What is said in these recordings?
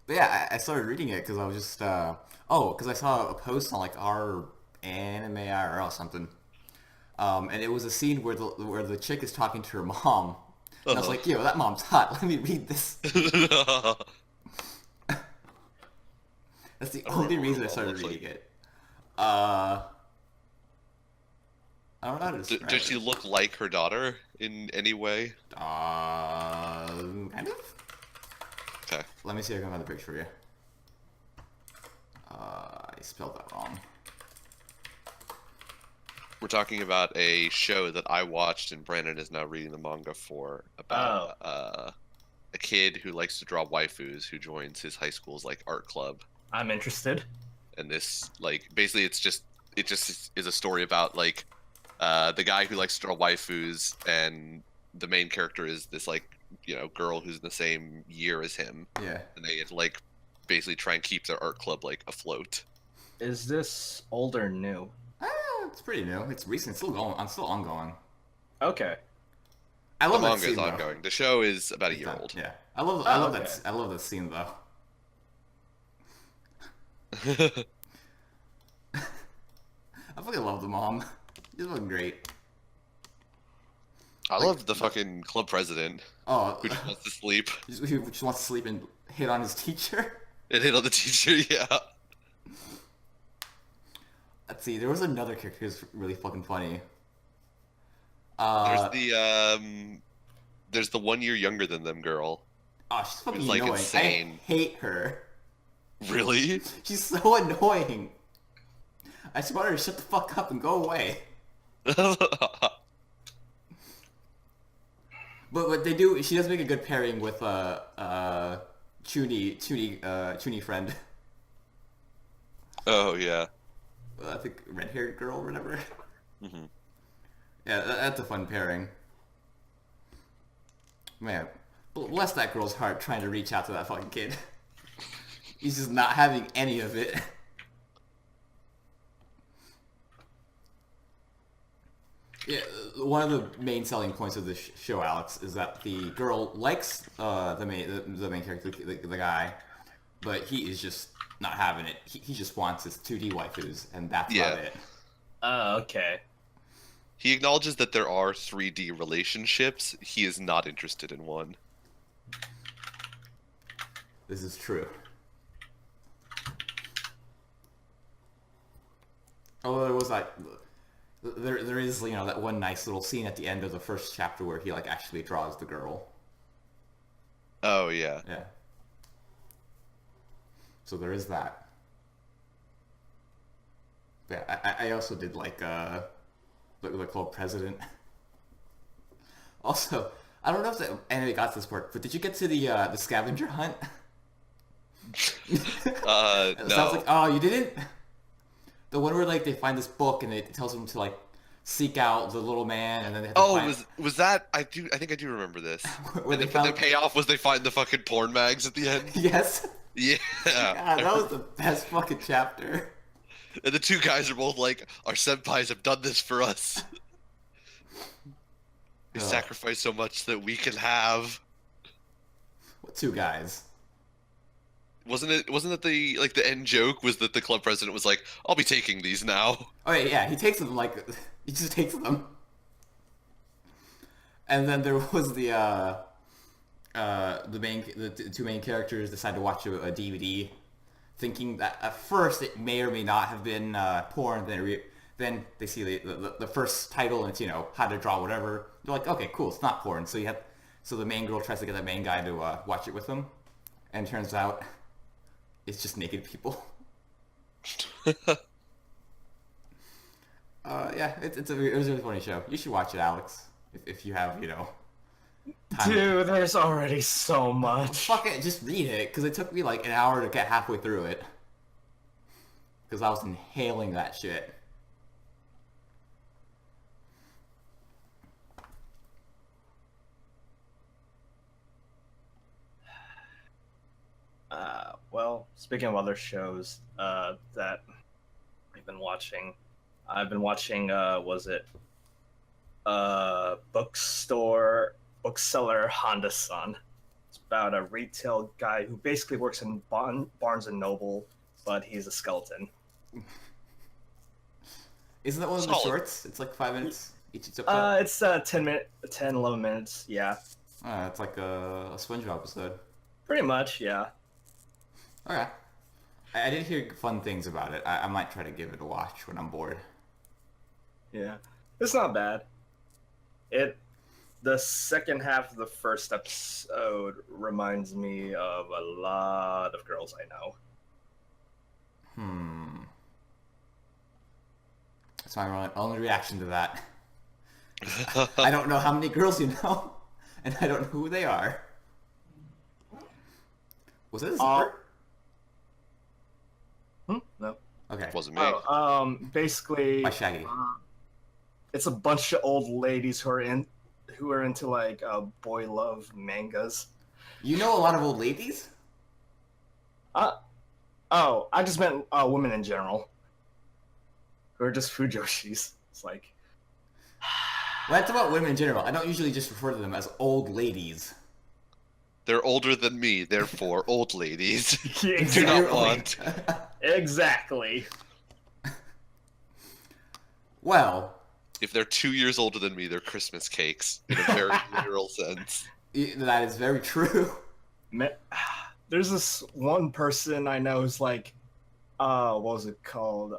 But yeah, I started reading it because I was just because I saw a post on like our anime IRL or something, and it was a scene where the chick is talking to her mom, and I was Uh-huh. like, yo, that mom's hot. Let me read this. I That's the don't only remember what her reason I mom started looks reading like. it. Uh, I don't know how to Does describe she it. look like her daughter in any way? Kind of. Okay. Let me see if I can find the picture for you. I spelled that wrong. We're talking about a show that I watched and Brandon is now reading the manga for about Oh, a kid who likes to draw waifus who joins his high school's like art club. I'm interested. And this like basically it just is a story about like the guy who likes to draw waifus and the main character is this like, girl who's in the same year as him Yeah. and they like basically try and keep their art club like afloat. Is this old or new? It's pretty new. It's recent. It's still going. I'm still ongoing. Okay. I The love that manga is scene though. ongoing. The show is about a It's year done. old. Yeah. I Oh, love okay. I love that scene though. I fucking love the mom. She's fucking great. I Like, love the fucking club president oh, who just wants to sleep he just wants to sleep and hit on his teacher. and hit on the teacher. Yeah. Let's see. There was another character who's really fucking funny. There's Uh, the there's the 1 year younger than them girl oh, she's who's fucking like annoying. I insane. hate her. Really? She's so annoying. I just want her to shut the fuck up and go away. But they do. She does make a good pairing with Chuni friend. Oh yeah. I think red haired girl or whatever. Hmm. Yeah, that's a fun pairing. Man, bless that girl's heart trying to reach out to that fucking kid. He's just not having any of it. Yeah, one of the main selling points of this show, Alex, is that the girl likes the main character, the guy, but he is just not having it. He just wants his 2D waifus, and that's Yeah. about it. Oh, okay. He acknowledges that there are 3D relationships. He is not interested in one. This is true. Although there was like, there is that one nice little scene at the end of the first chapter where he like actually draws the girl. Oh yeah. Yeah. So there is that. But yeah, I also did like the club president. Also, I don't know if the anime got to this part, but did you get to the scavenger hunt? It sounds like, No. oh, you didn't. The one where like they find this book and it tells them to like seek out the little man, and then they have to Oh, find was that? I think I do remember this. where And they the found. payoff was they find the fucking porn mags at the end. Yes. Yeah. God, that was the best fucking chapter. And the two guys are both like, our senpais have done this for us. They Ugh. sacrifice so much that we can have. What two guys? Wasn't it the like the end joke was that the club president was like, I'll be taking these now. Oh yeah, he takes them like he just takes them. And then there was the two main characters decide to watch a DVD, thinking that at first it may or may not have been porn. Then they see the first title and it's how to draw whatever. They're like, okay, cool, it's not porn. So the main girl tries to get the main guy to watch it with them, and turns out it's just naked people. Yeah, it was a really funny show. You should watch it, Alex, if you have time. Dude, there's already so much. Fuck it, just read it, because it took me like an hour to get halfway through it. Because I was inhaling that shit. Well, speaking of other shows that I've been watching, was it bookseller Honda Sun? It's about a retail guy who basically works in Barnes and Noble, but he's a skeleton. Isn't that one of the Solid. shorts? It's like 5 minutes each episode. It's 10, 11 minutes. Yeah, It's like a SpongeBob episode. pretty much. Yeah. Okay. I did hear fun things about it. I might try to give it a watch when I'm bored. Yeah, it's not bad. The second half of the first episode reminds me of a lot of girls I know. That's my only reaction to that. I don't know how many girls you know, and I don't know who they are. Was it a zipper? No. Okay. Wasn't me. Basically, By Shaggy. it's a bunch of old ladies who are into like boy love mangas. You know a lot of old ladies? I just meant women in general, who are just fujoshis. It's like, When I talk about women in general, I don't usually just refer to them as old ladies. They're older than me, therefore old ladies. Do exactly. not want. Exactly. Well, If they're 2 years older than me, they're Christmas cakes in a very literal sense. that is very true. There's this one person I know who's like, what was it called?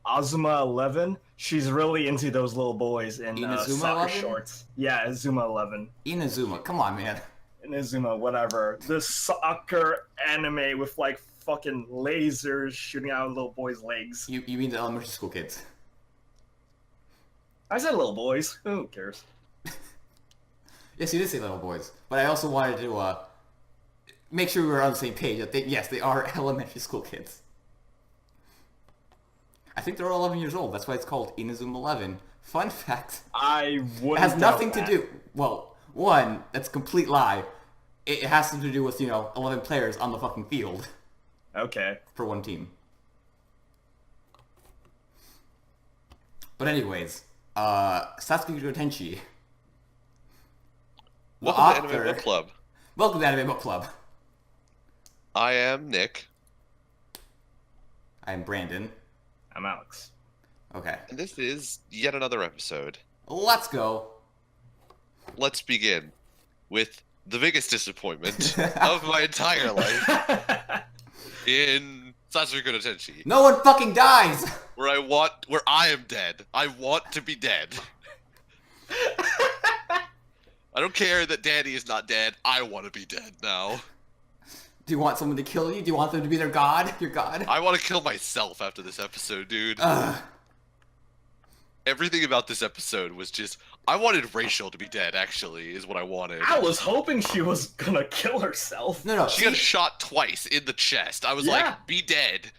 Azuma 11. She's really into those little boys in Inazuma soccer 11? shorts. Yeah, Azuma 11. Inazuma, come on, man. Inazuma, whatever. This soccer anime with like fucking lasers shooting out of little boys' legs. You mean the elementary school kids? I said little boys. Who cares? Yes, you did say little boys, but I also wanted to make sure we were on the same page. That yes, they are elementary school kids. I think they're all 11 years old. That's why it's called Inazuma 11. Fun fact. I wouldn't. It has nothing doubt to do. Well, one, that's a complete lie. It has something to do with 11 players on the fucking field that. Okay. for one team. But anyways, Sasuke no Tenchi. Welcome to Anime Book Club. Welcome to Anime Book Club. I am Nick, I'm Brandon. I'm Alex. Okay, and this is yet another episode. let's go. Let's begin with the biggest disappointment of my entire life in Sasuke no Tenchi, No one fucking dies. where I am dead. I want to be dead. I don't care that Danny is not dead. I want to be dead now. Do you want someone to kill you? Do you want them to be their god? Your god? I want to kill myself after this episode, dude. Ugh. Everything about this episode was just... I wanted Rachel to be dead, actually, is what I wanted. I was hoping she was gonna kill herself. No, She got shot twice in the chest. I was Yeah. like, be dead.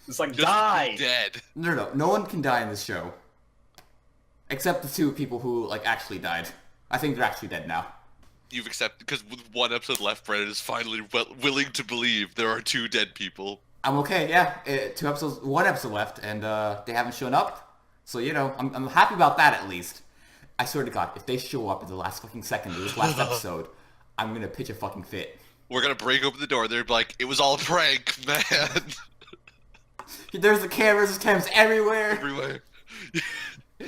It's like, Just die. be dead. No one can die in this show. Except the two people who, actually died. I think they're actually dead now. You've accepted... Because with one episode left, Brandon is finally willing to believe there are 2 dead people. I'm okay, yeah. 1 episode left, and they haven't shown up. So, I'm happy about that at least. I swear to God, if they show up in the last fucking second of this last episode, I'm gonna pitch a fucking fit. We're gonna break open the door. They're like, it was all a prank, man. There's the cameras, there's cameras everywhere. Everywhere.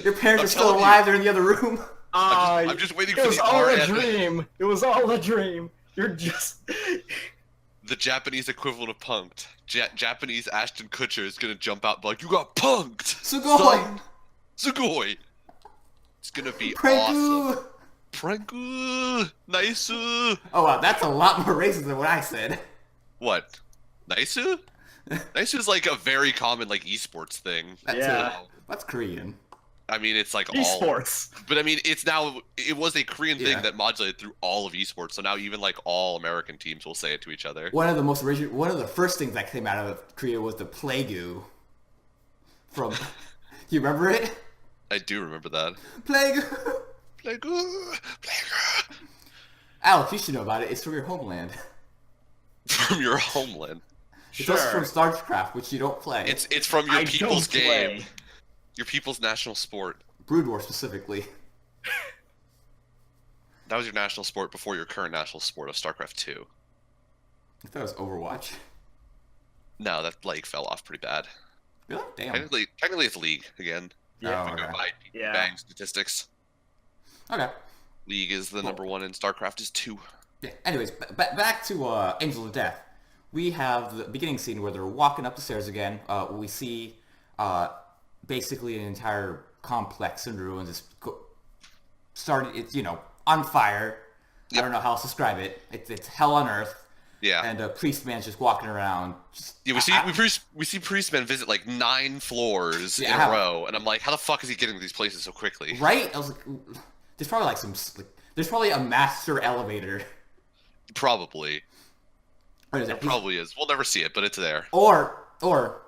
Your parents I'm are still telling alive, they're in the other room. I'm just waiting It for was the all a RN. dream. It was all a dream. You're just... The Japanese equivalent of punked. Japanese Ashton Kutcher is gonna jump out and be like, you got punked! Sugoi! Son. Sugoi! It's gonna be Pranku! awesome. Pranku! Nice! Oh wow, that's a lot more racist than what I said. What? Nice? Nice is like a very common esports thing. That's Yeah. that's Korean. I mean, it's like all... Esports. But I mean, it was a Korean thing Yeah. that modulated through all of esports, so now even all American teams will say it to each other. One of the first things that came out of Korea was the Plague-goo. From, you remember it? I do remember that. Plague-goo! Plague-goo! Alex, you should know about it. It's from your homeland. From your homeland. It's also from StarCraft, which you don't play. It's from your I people's don't game. play. Your people's national sport. Brood War specifically. That was your national sport before your current national sport of StarCraft 2. I thought it was Overwatch. No, that League fell off pretty bad. Really? Damn. Technically it's League again. Yeah. Oh, If we okay. go by Yeah. bang statistics. Okay. League is the number one and StarCraft is 2. Yeah. Anyways, back to Angel of Death. We have the beginning scene where they're walking up the stairs again. We see basically an entire complex in ruins. It's on fire. Yep. I don't know how else to describe it. It's hell on earth. Yeah. And a priest man's just walking around. Yeah, we see Priestman visit like 9 floors in Yeah. a row, and I'm like, how the fuck is he getting to these places so quickly? Right? I was like, there's probably there's probably a master elevator. Probably. What is There it? probably is. We'll never see it, but it's there. Or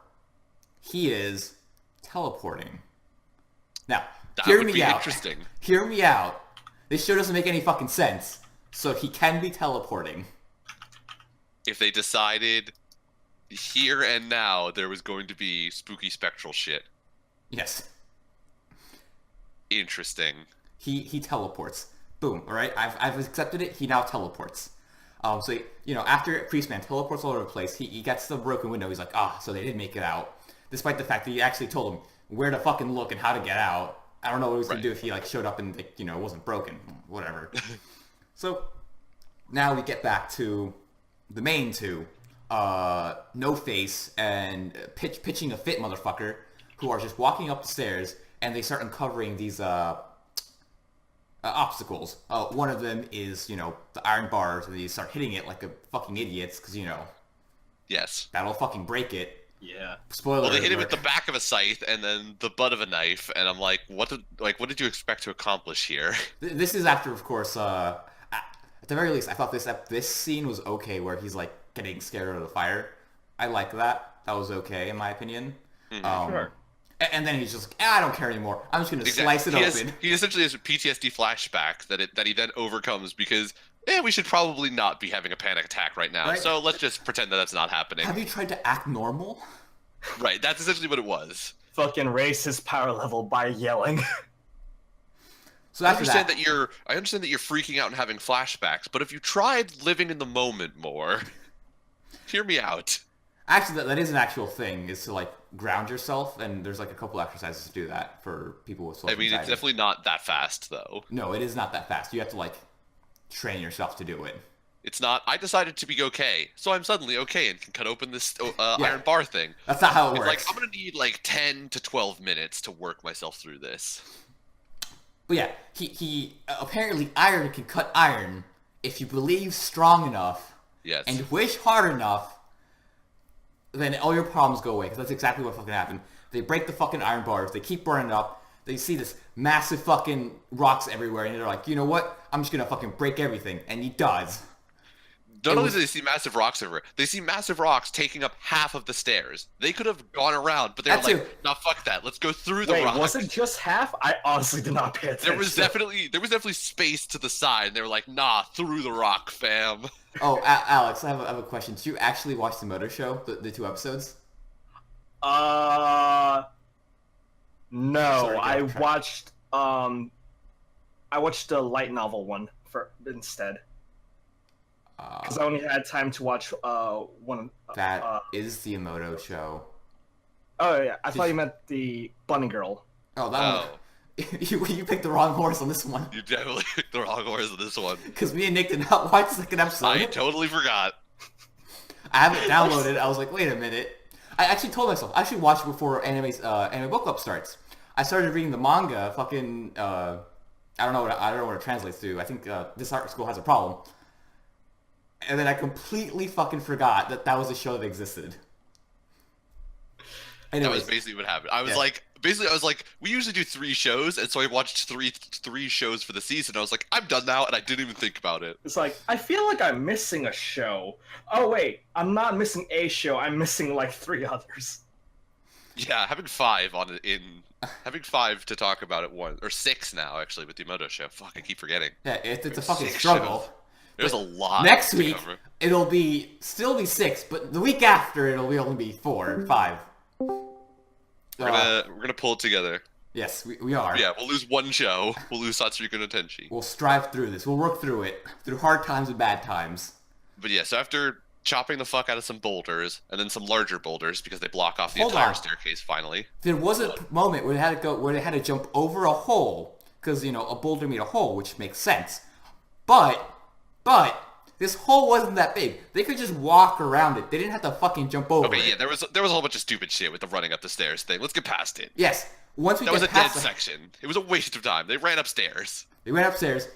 he is teleporting. Now, That hear would me be out. interesting. Hear me out. This show doesn't make any fucking sense. So he can be teleporting. If they decided here and now there was going to be spooky spectral shit. Yes. Interesting. He teleports. Boom. All right. I've accepted it. He now teleports. So after Priestman teleports all over the place, he gets the broken window. He's like, so they did make it out, despite the fact that he actually told him where to fucking look and how to get out. I don't know what he was gonna do if he showed up and it wasn't broken. Whatever. So now we get back to the main two, No Face and pitching a fit motherfucker, who are just walking up the stairs, and they start uncovering these obstacles. One of them is the iron bars, and they start hitting it like a fucking idiots, because Yes. that'll fucking break it. Yeah. Spoiler Well, they hit him alert. with the back of a scythe and then the butt of a knife, and I'm like, what did you expect to accomplish here? This is after, of course, at the very least, I thought this scene was okay, where he's getting scared out of the fire. I like that. That was okay, in my opinion. Sure. And then he's just I don't care anymore. I'm just gonna slice it open. He essentially has a PTSD flashback that he then overcomes because we should probably not be having a panic attack right now. Right. So let's just pretend that that's not happening. Have you tried to act normal? Right. That's essentially what it was. Fucking raise his power level by yelling. So I after understand that, that you're freaking out and having flashbacks, but if you tried living in the moment more, hear me out. actually, that is an actual thing. Is to ground yourself, and there's a couple exercises to do that for people with social I mean, it's anxiety. definitely not that fast though. No, it is not that fast. You have to train yourself to do it. It's not. I decided to be okay, so I'm suddenly okay and can cut open this iron bar thing. That's not how it It's works. I'm gonna need 10 to 12 minutes to work myself through this. But yeah, he apparently iron can cut iron if you believe strong enough Yes. and wish hard enough. Then all your problems go away, because that's exactly what fucking happened. They break the fucking iron bars. They keep burning up. They see this massive fucking rocks everywhere, and they're like, you know what? I'm just gonna fucking break everything, and he does. Not only do they see massive rocks everywhere, they see massive rocks taking up half of the stairs. They could have gone around, but they were That too. like, "No, fuck that. Let's go through the Wait, rocks." was it just half? I honestly did not pay attention. There was definitely space to the side. And they were like, "Nah, through the rock, fam." Oh, Alex, I have a question. Did you actually watch the Moto Show, the 2 episodes? No. Sorry, go I on, try. watched the light novel one instead. Because I only had time to watch one. That is the Moto Show. Oh yeah, I thought you meant the bunny girl. Oh, that Oh, one. You picked the wrong horse on this one. you definitely picked the wrong horse with this one. Because me and Nick did not watch the second episode. I totally forgot. I have it downloaded. I was like, wait a minute. I actually told myself I should watch it before anime book club starts. I started reading the manga. Fucking I don't know what it translates to. I think this art school has a problem. And then I completely fucking forgot that was a show that existed. That Anyways, was basically what happened. I was Yeah. like, we usually do 3 shows, and so I watched three shows for the season. I was like, I'm done now, and I didn't even think about it. It's like I feel like I'm missing a show. Oh wait, I'm not missing a show. I'm missing 3 others. Yeah, having 5 to talk about at once, or 6 now actually with the Moto show. Fuck, I keep forgetting. yeah, it's a fucking 6 struggle. shows. There's a lot. Next to week cover. it'll still be 6, but the week after it'll only be 4 or 5. We're gonna pull it together. Yes, we are. Yeah, we'll lose one show. We'll lose Satsuki no Tenchi. We'll strive through this. We'll work through it. Through hard times and bad times. But yeah, so after chopping the fuck out of some boulders, and then some larger boulders, because they block off the Hold entire on. staircase finally. There was a moment where they had to jump over a hole, because, you know, a boulder made a hole, which makes sense. But, this hole wasn't that big. They could just walk around it. They didn't have to fucking jump over it. Okay, yeah, there was a whole bunch of stupid shit with the running up the stairs thing. Let's get past it. Yes. Once we That get was a dead past section. It was a waste of time. They ran upstairs. They went upstairs,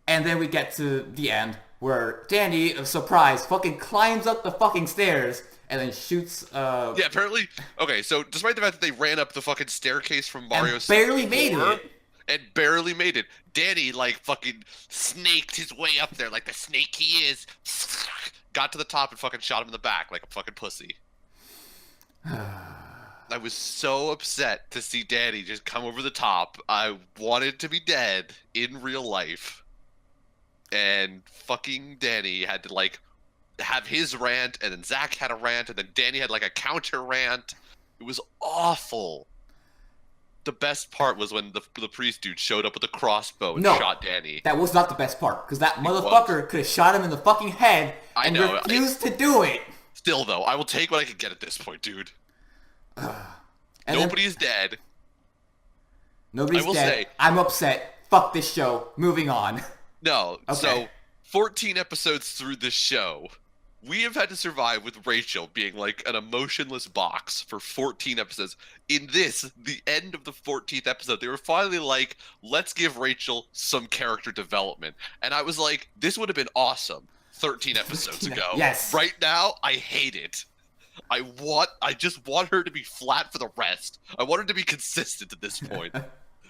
and then we get to the end, where Danny, surprise, fucking climbs up the fucking stairs, and then shoots, Yeah, apparently... Okay, so despite the fact that they ran up the fucking staircase from Mario and barely made 64, it. and barely made it, Danny, like, fucking snaked his way up there like the snake he is. Got to the top and fucking shot him in the back like a fucking pussy. I was so upset to see Danny just come over the top. I wanted to be dead in real life. And fucking Danny had to, like, have his rant, and then Zach had a rant, and then Danny had, like, a counter rant. It was awful. The best part was when the priest dude showed up with a crossbow and shot Danny. That was not the best part, because that motherfucker could have shot him in the fucking head and refused to do it. Still, though, I will take what I can get at this point, dude. Nobody's dead. Nobody's dead. I'm upset. Fuck this show. Moving on. No. Okay. So, 14 episodes through this show, we have had to survive with Rachel being like an emotionless box for 14 episodes. In this, the end of the 14th episode, they were finally like, let's give Rachel some character development. And I was like, this would have been awesome 13 episodes ago. Yes. Right now, I hate it. I just want her to be flat for the rest. I want her to be consistent at this point.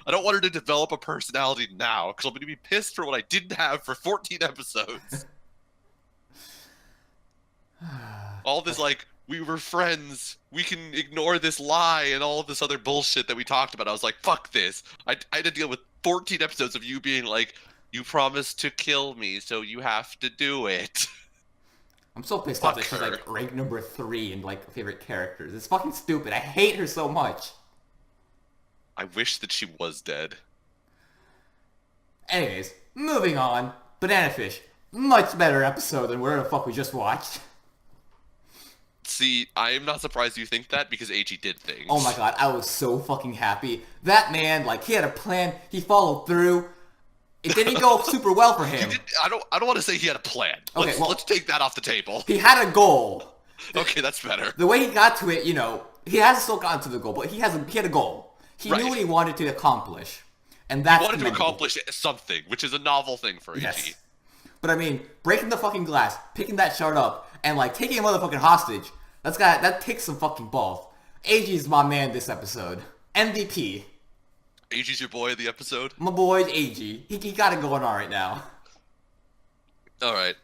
I don't want her to develop a personality now, because I'm going to be pissed for what I didn't have for 14 episodes. All this, like, we were friends, we can ignore this lie, and all of this other bullshit that we talked about. I was like, fuck this. I had to deal with 14 episodes of you being like, you promised to kill me, so you have to do it. I'm so pissed off that she's like ranked number 3 in like favorite characters. It's fucking stupid. I hate her so much. I wish that she was dead. Anyways, moving on. Banana Fish. Much better episode than whatever the fuck we just watched. See, I am not surprised you think that, because AG did things. Oh my god, I was so fucking happy. That man, like, he had a plan. He followed through. It didn't go super well for him. I don't want to say he had a plan. Okay, Let's take that off the table. He had a goal. Okay, that's better. The way he got to it, you know, he hasn't still gotten to the goal, but he had a goal. He knew what he wanted to accomplish. And that's he wanted to accomplish something, which is a novel thing for AG. Yes. But I mean, breaking the fucking glass, picking that shard up, and like taking a motherfucking hostage, that takes some fucking balls. AG's my man this episode. MVP. AG's your boy of the episode? My boy's AG. He got it going on right now. Alright.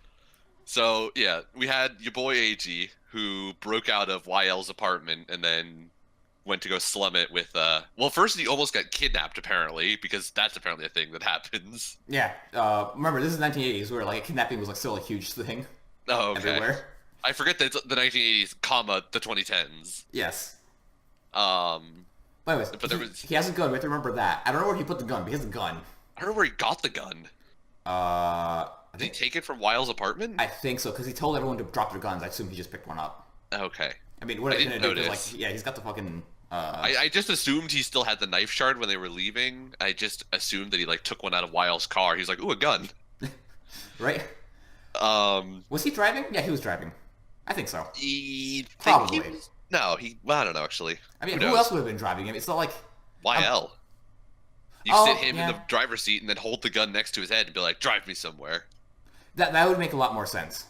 So, yeah, we had your boy AG, who broke out of YL's apartment and then went to go slum it with, well, first he almost got kidnapped, apparently, because that's apparently a thing that happens. Yeah, remember, this is 1980s, where, like, kidnapping was, like, still a huge thing. Oh, okay. Everywhere. I forget that it's the 1980s, comma, the 2010s. Yes. But anyways, he has a gun, we have to remember that. I don't know where he put the gun, but he has a gun. I don't know where he got the gun. Did he take it from Wyle's apartment? I think so, because he told everyone to drop their guns. I assume he just picked one up. Okay. I mean, what I are you didn't gonna do? notice. Like, yeah, he's got the fucking... I just assumed he still had the knife shard when they were leaving. I just assumed that he, like, took one out of Wyle's car. He was like, ooh, a gun. Right? Was he driving? Yeah, he was driving. I think so. Probably. Well, I don't know, actually. I mean, who else would have been driving him? It's not like... YL. You sit him in the driver's seat and then hold the gun next to his head and be like, drive me somewhere. That would make a lot more sense.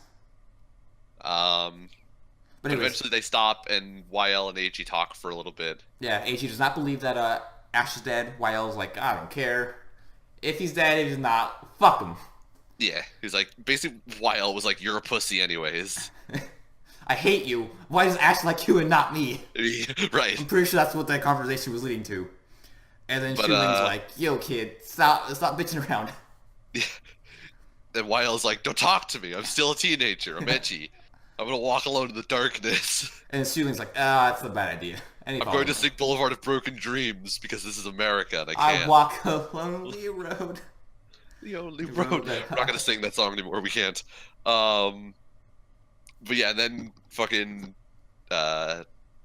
But eventually they stop and YL and AG talk for a little bit. Yeah, AG does not believe that Ash is dead. YL's like, I don't care. If he's dead, if he's not, fuck him. Yeah, he's like, basically YL was like, you're a pussy anyways. I hate you. Why does Ash like you and not me? Right. I'm pretty sure that's what that conversation was leading to. And then Shoeling's like, yo kid, stop bitching around. Yeah. And YL's like, don't talk to me. I'm still a teenager. I'm edgy. I'm gonna walk alone in the darkness. And Shoeling's like, that's a bad idea. And he I'm going to sing Boulevard of Broken Dreams because this is America and I can't. I walk a lonely road. The only road. We're not going to sing that song anymore. We can't. But yeah, and then fucking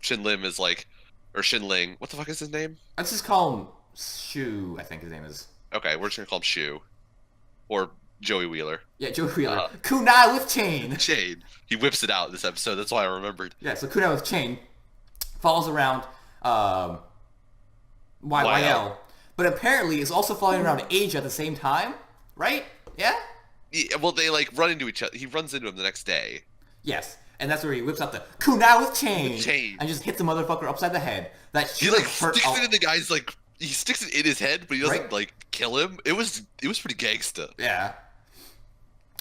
Shin Lim is like, or Shin Ling. What the fuck is his name? Let's just call him Shu, I think his name is. Okay, we're just going to call him Shu. Or Joey Wheeler. Yeah, Joey Wheeler. Kunai with chain. Chain. He whips it out this episode. That's why I remembered. Yeah, so Kunai with chain follows around YYL, but apparently is also following around Age at the same time, right? Yeah? Yeah, well, they like run into each other. He runs into him the next day. Yes, and that's where he whips out the kunai with chain, Chain. and just hits the motherfucker upside the head. That He should like hurt. sticks it in the guy's like. He sticks it in his head, but he doesn't Right. like kill him. It was pretty gangsta. Yeah.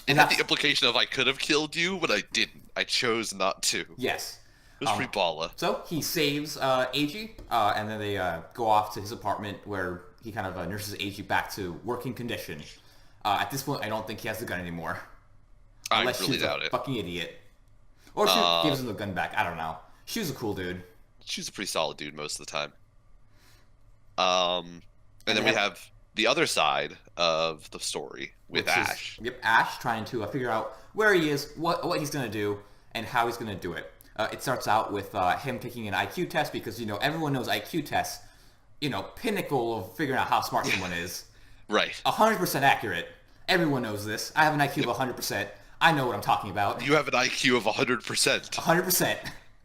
It had the implication of I could have killed you, but I didn't. I chose not to. Yes. It was pretty baller. So he saves Eiji, and then they go off to his apartment where he kind of nurses Eiji back to working condition. At this point, I don't think he has the gun anymore. I Unless really she's doubt a it. fucking idiot. Or she gives him the gun back. I don't know. She was a cool dude. She's a pretty solid dude most of the time. And then we have the other side of the story with Ash. Ash trying to figure out where he is, what he's going to do, and how he's going to do it. It starts out with him taking an IQ test because, everyone knows IQ tests, pinnacle of figuring out how smart someone is. Right. 100% accurate. Everyone knows this. I have an IQ of 100%. I know what I'm talking about. You have an IQ of 100%. 100%.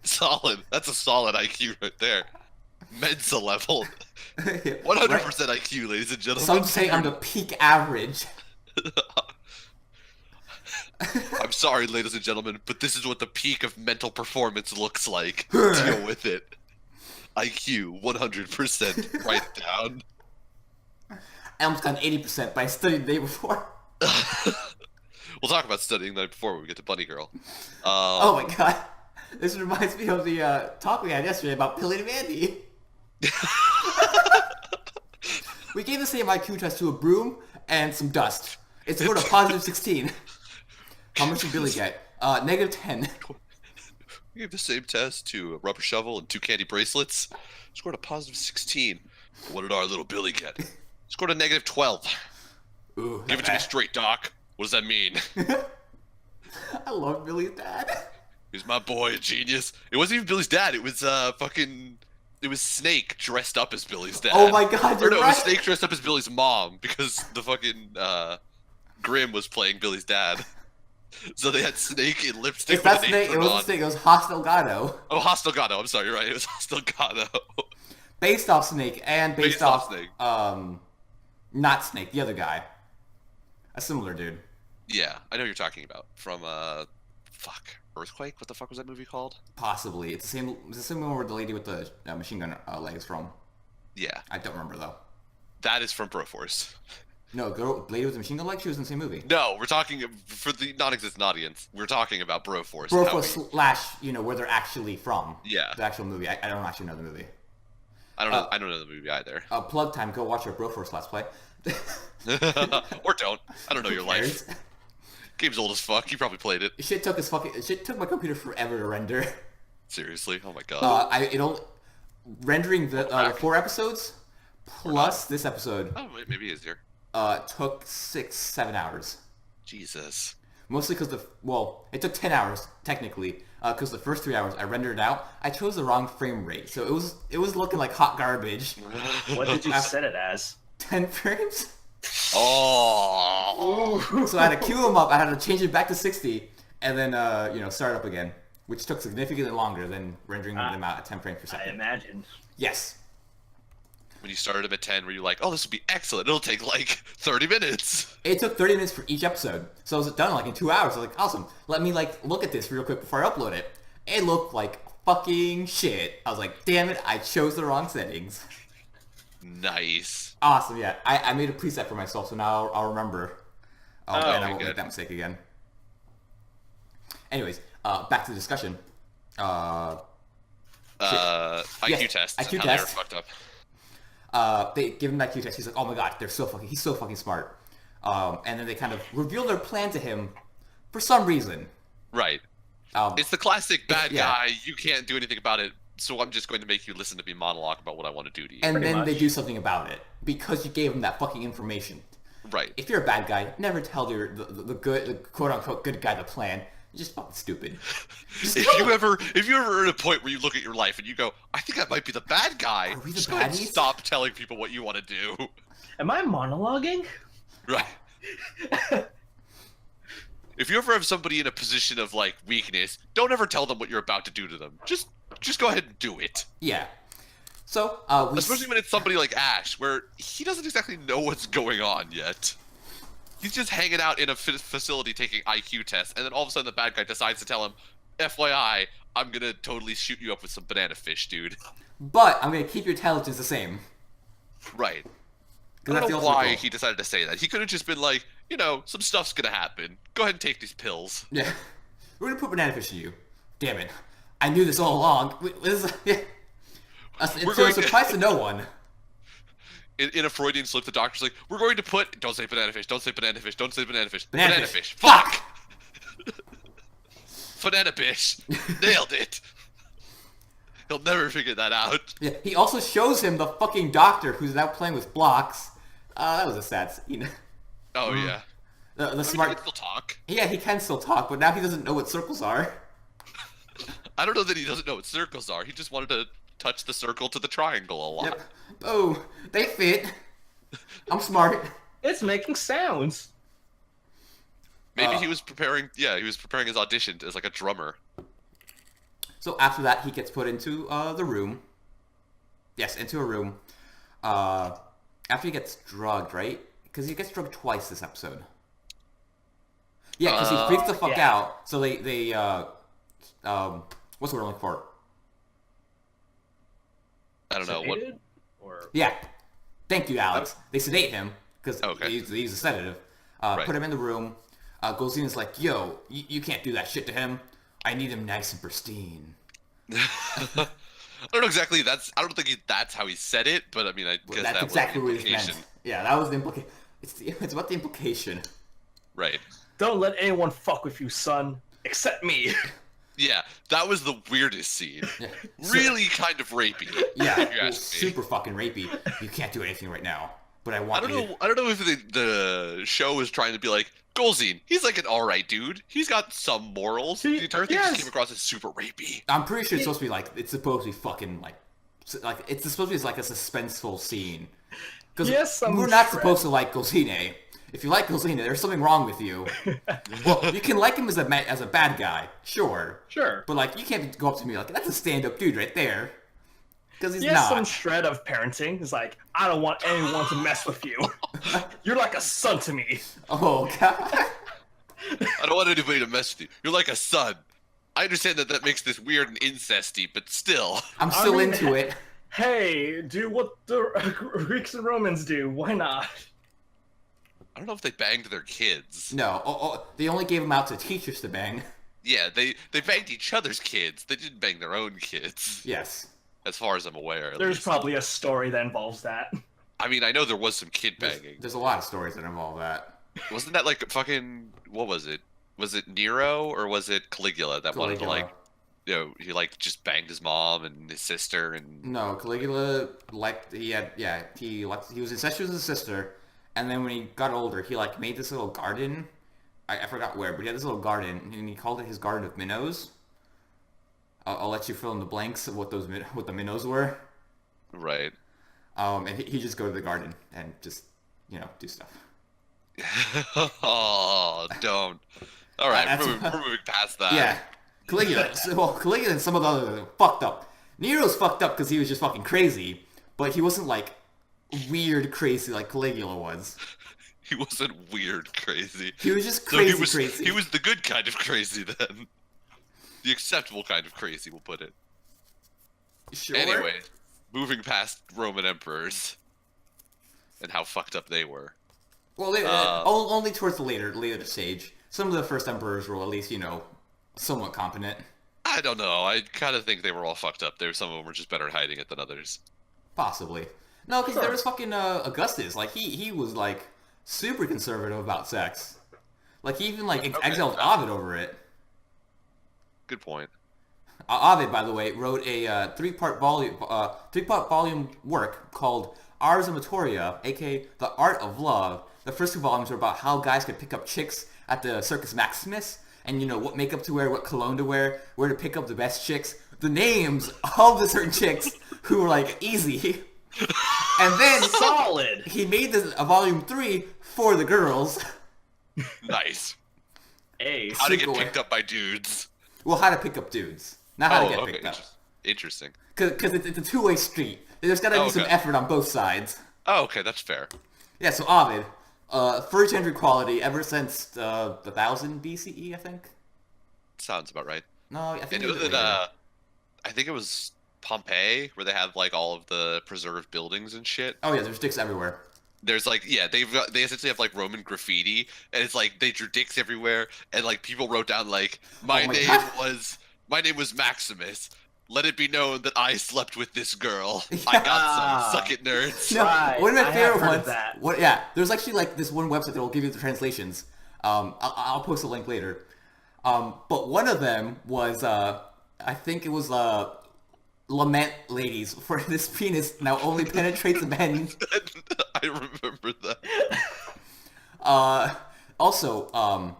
Solid. That's a solid IQ right there. Mensa level. 100% IQ, ladies and gentlemen. Some say I'm the peak average. I'm sorry, ladies and gentlemen, but this is what the peak of mental performance looks like. Deal with it. IQ 100%. Write down. I almost got an 80%, but I studied the day before. We'll talk about studying the night before when we get to Bunny Girl. Oh my god. This reminds me of the talk we had yesterday about Billy and Mandy. We gave the same IQ test to a broom and some dust. It scored a positive 16. How much did Billy get? Negative 10. We gave the same test to a rubber shovel and 2 candy bracelets. Scored a positive 16. What did our little Billy get? Scored a negative 12. Ooh, Give it to me straight, Doc. What does that mean? I love Billy's dad. He's my boy, a genius. It wasn't even Billy's dad. It was it was Snake dressed up as Billy's dad. Oh my god, you're Or no, right. it was Snake dressed up as Billy's mom because the fucking Grim was playing Billy's dad. So they had Snake in lipstick If with that's an Snake, it apron wasn't on. Snake, it was Hostel Gato. Oh, Hostel Gato. I'm sorry, you're right. It was Hostel Gato. Based off Snake and based off Snake. Not Snake, the other guy. A similar dude. Yeah, I know what you're talking about. From Earthquake? What the fuck was that movie called? Possibly. It's the same one where the lady with the machine gun legs from. Yeah. I don't remember though. That is from Broforce. No, the lady with the machine gun legs, she was in the same movie. No, we're talking for the non-existent audience. We're talking about Broforce. Broforce slash, where they're actually from. Yeah. The actual movie. I don't actually know the movie. I don't know the movie either. Plug time, go watch our Broforce Let's Play. Or don't. I don't know your life. Cares? Game's old as fuck. You probably played it. Shit took my computer forever to render. Seriously? Oh my god. Rendering the 4 episodes plus this episode Oh, maybe easier. took 6-7 hours. Jesus. Mostly because it took 10 hours technically because the first 3 hours I rendered it out. I chose the wrong frame rate, so it was looking like hot garbage. What did you set it as? 10 frames. Oh. So I had to queue them up. I had to change it back to 60, and then start up again, which took significantly longer than rendering them out at 10 frames per I second. imagine. Yes. When you started them at 10, were you like, oh, this will be excellent. It'll take like 30 minutes. It took 30 minutes for each episode, so I was done in 2 hours. I was like, awesome. Let me look at this real quick before I upload it. It looked like fucking shit. I was like, damn it, I chose the wrong settings. Nice. Awesome, yeah. I made a preset for myself, so now I'll remember. And I won't good. make that mistake again. Anyways, back to the discussion. IQ Yes, tests. IQ and how test. they were fucked up. They give him that IQ test. He's like, oh my god, he's so fucking smart. And then they kind of reveal their plan to him for some reason. Right. It's the classic bad yeah. guy. You can't do anything about it. so I'm just going to make you listen to me monologue about what I want to do to you. And Pretty then they much. do something about it because you gave them that fucking information. Right. If you're a bad guy, never tell the quote unquote good guy the plan. You're just fucking stupid. If you ever are at a point where you look at your life and you go, I think I might be the bad guy. Are we the just go ahead and baddies? stop telling people what you want to do. Am I monologuing? Right. If you ever have somebody in a position of like weakness, don't ever tell them what you're about to do to them. Just go ahead and do it. Yeah. So Especially when it's somebody like Ash, where he doesn't exactly know what's going on yet. He's just hanging out in a facility taking IQ tests, and then all of a sudden the bad guy decides to tell him, FYI, I'm gonna totally shoot you up with some banana fish, dude. But I'm gonna keep your intelligence the same. Right. I That's don't the know ultimate why goal. he decided to say that. He could have just been like, some stuff's gonna happen. Go ahead and take these pills. Yeah. We're gonna put banana fish in you. Damn it. I knew this all along. This is, yeah. It's a surprise to no one. In a Freudian slip, the doctor's like, we're going to put... Don't say banana fish, don't say banana fish, don't say banana fish. Banana fish. fish. Fuck! Banana fish. Nailed it. He'll never figure that out. Yeah. He also shows him the fucking doctor who's now playing with blocks. That was a sad scene. Oh, yeah. The I mean, smart... he can still talk. Yeah, he can still talk, but now he doesn't know what circles are. I don't know that he doesn't know what circles are. He just wanted to touch the circle to the triangle a lot. Yep. Oh, they fit. I'm smart. It's making sounds. Maybe he was preparing... Yeah, he was preparing his audition as like a drummer. So after that, he gets put into the room. Yes, into a room. After he gets drugged, right? Because he gets drugged twice this episode. Yeah, because he freaks the fuck yeah. out. So they what's the word I'm looking for? I don't know. What? Sedated? Or Yeah. Thank you, Alex. They sedate him because Okay. they use a sedative. Right. Put him in the room. Golzina's like, yo, you can't do that shit to him. I need him nice and pristine. I don't know exactly. I don't think that's how he said it, but I mean, I guess That's that exactly was what the it implication. meant. Yeah, that was the implication. It's about the implication. Right. don't let anyone fuck with you, son, except me. Yeah, that was the weirdest scene. Yeah. Really kind of rapey. Yeah, if you it ask was me. super fucking rapey. You can't do anything right now, but I I want don't you. know. I don't know if the show was trying to be like Golzine. He's like an alright dude. He's got some morals. The entire thing just Yes. came across as super rapey. I'm pretty sure it's supposed to be like it's supposed to be fucking like it's supposed to be like a suspenseful scene. Because Yes, I'm we're not sure. supposed to like Golzine. If you like Golzine, there's something wrong with you. Well, you can like him as a bad guy, sure. Sure. But like, you can't go up to me like that's a stand-up dude right there. Because he's Yes, not. some shred of parenting is like, I don't want anyone to mess with you. You're like a son to me. Oh god. I don't want anybody to mess with you. You're like a son. I understand that makes this weird and incesty, but still. I'm still mean, into it. Hey, do what the Greeks and Romans do. Why not? I don't know if they banged their kids. No, they only gave him out to teachers to bang. Yeah, they banged each other's kids. They didn't bang their own kids, Yes. as far as I'm aware. At There's least. probably a story that involves that. I mean, I know there was some kid banging. There's a lot of stories that involve that. Wasn't that like fucking? What was it? Was it Nero or was it Caligula that wanted to like, he like just banged his mom and his sister and? No, Caligula he was incestuous with his sister, and then when he got older, he like made this little garden. I forgot where, but he had this little garden, and he called it his garden of minnows. I'll let you fill in the blanks of what the minnows were. Right. And he just go to the garden and just do stuff. Oh, don't. All right, That's- we're moving past that. Yeah, Caligula. Caligula and some of the others fucked up. Nero's fucked up because he was just fucking crazy, but he wasn't like weird crazy like Caligula was. He wasn't weird crazy. He was just No, crazy, crazy. He was the good kind of crazy then. The acceptable kind of crazy, we'll put it. Sure. Anyway, moving past Roman emperors and how fucked up they were. Well, only towards the later stage. Some of the first emperors were at least, somewhat competent. I don't know. I kind of think they were all fucked up. Some of them were just better at hiding it than others. Possibly. No, because there was fucking Augustus. Like, he was, like, super conservative about sex. Like, he even, like, exiled Ovid over it. Good point. Ovid, by the way, wrote a three-part volume work called Ars Amatoria, aka The Art of Love. The first 2 volumes are about how guys could pick up chicks at the Circus Maximus, and what makeup to wear, what cologne to wear, where to pick up the best chicks, the names of the certain chicks who were like easy. And then solid. He made this a volume 3 for the girls. Nice. Hey, How to get picked up by dudes. Well, how to pick up dudes, not how to get picked up. Interesting. Because it's a two-way street. There's got to be some effort on both sides. Oh, okay, that's fair. Yeah, so Ovid, first gender equality ever since the 1000 BCE, I think. Sounds about right. No, I think it was I think it was Pompeii, where they have like all of the preserved buildings and shit. Oh yeah, there's dicks everywhere. There's like, they essentially have like Roman graffiti, and it's like they drew dicks everywhere, and like people wrote down like my name was Maximus. Let it be known that I slept with this girl. I got some. Suck it, nerds. No, right. one of my favorite ones. That. Yeah, there's actually like this one website that will give you the translations. I'll post a link later. But one of them was I think it was lament, ladies, for this penis now only penetrates men. I remember that. Also,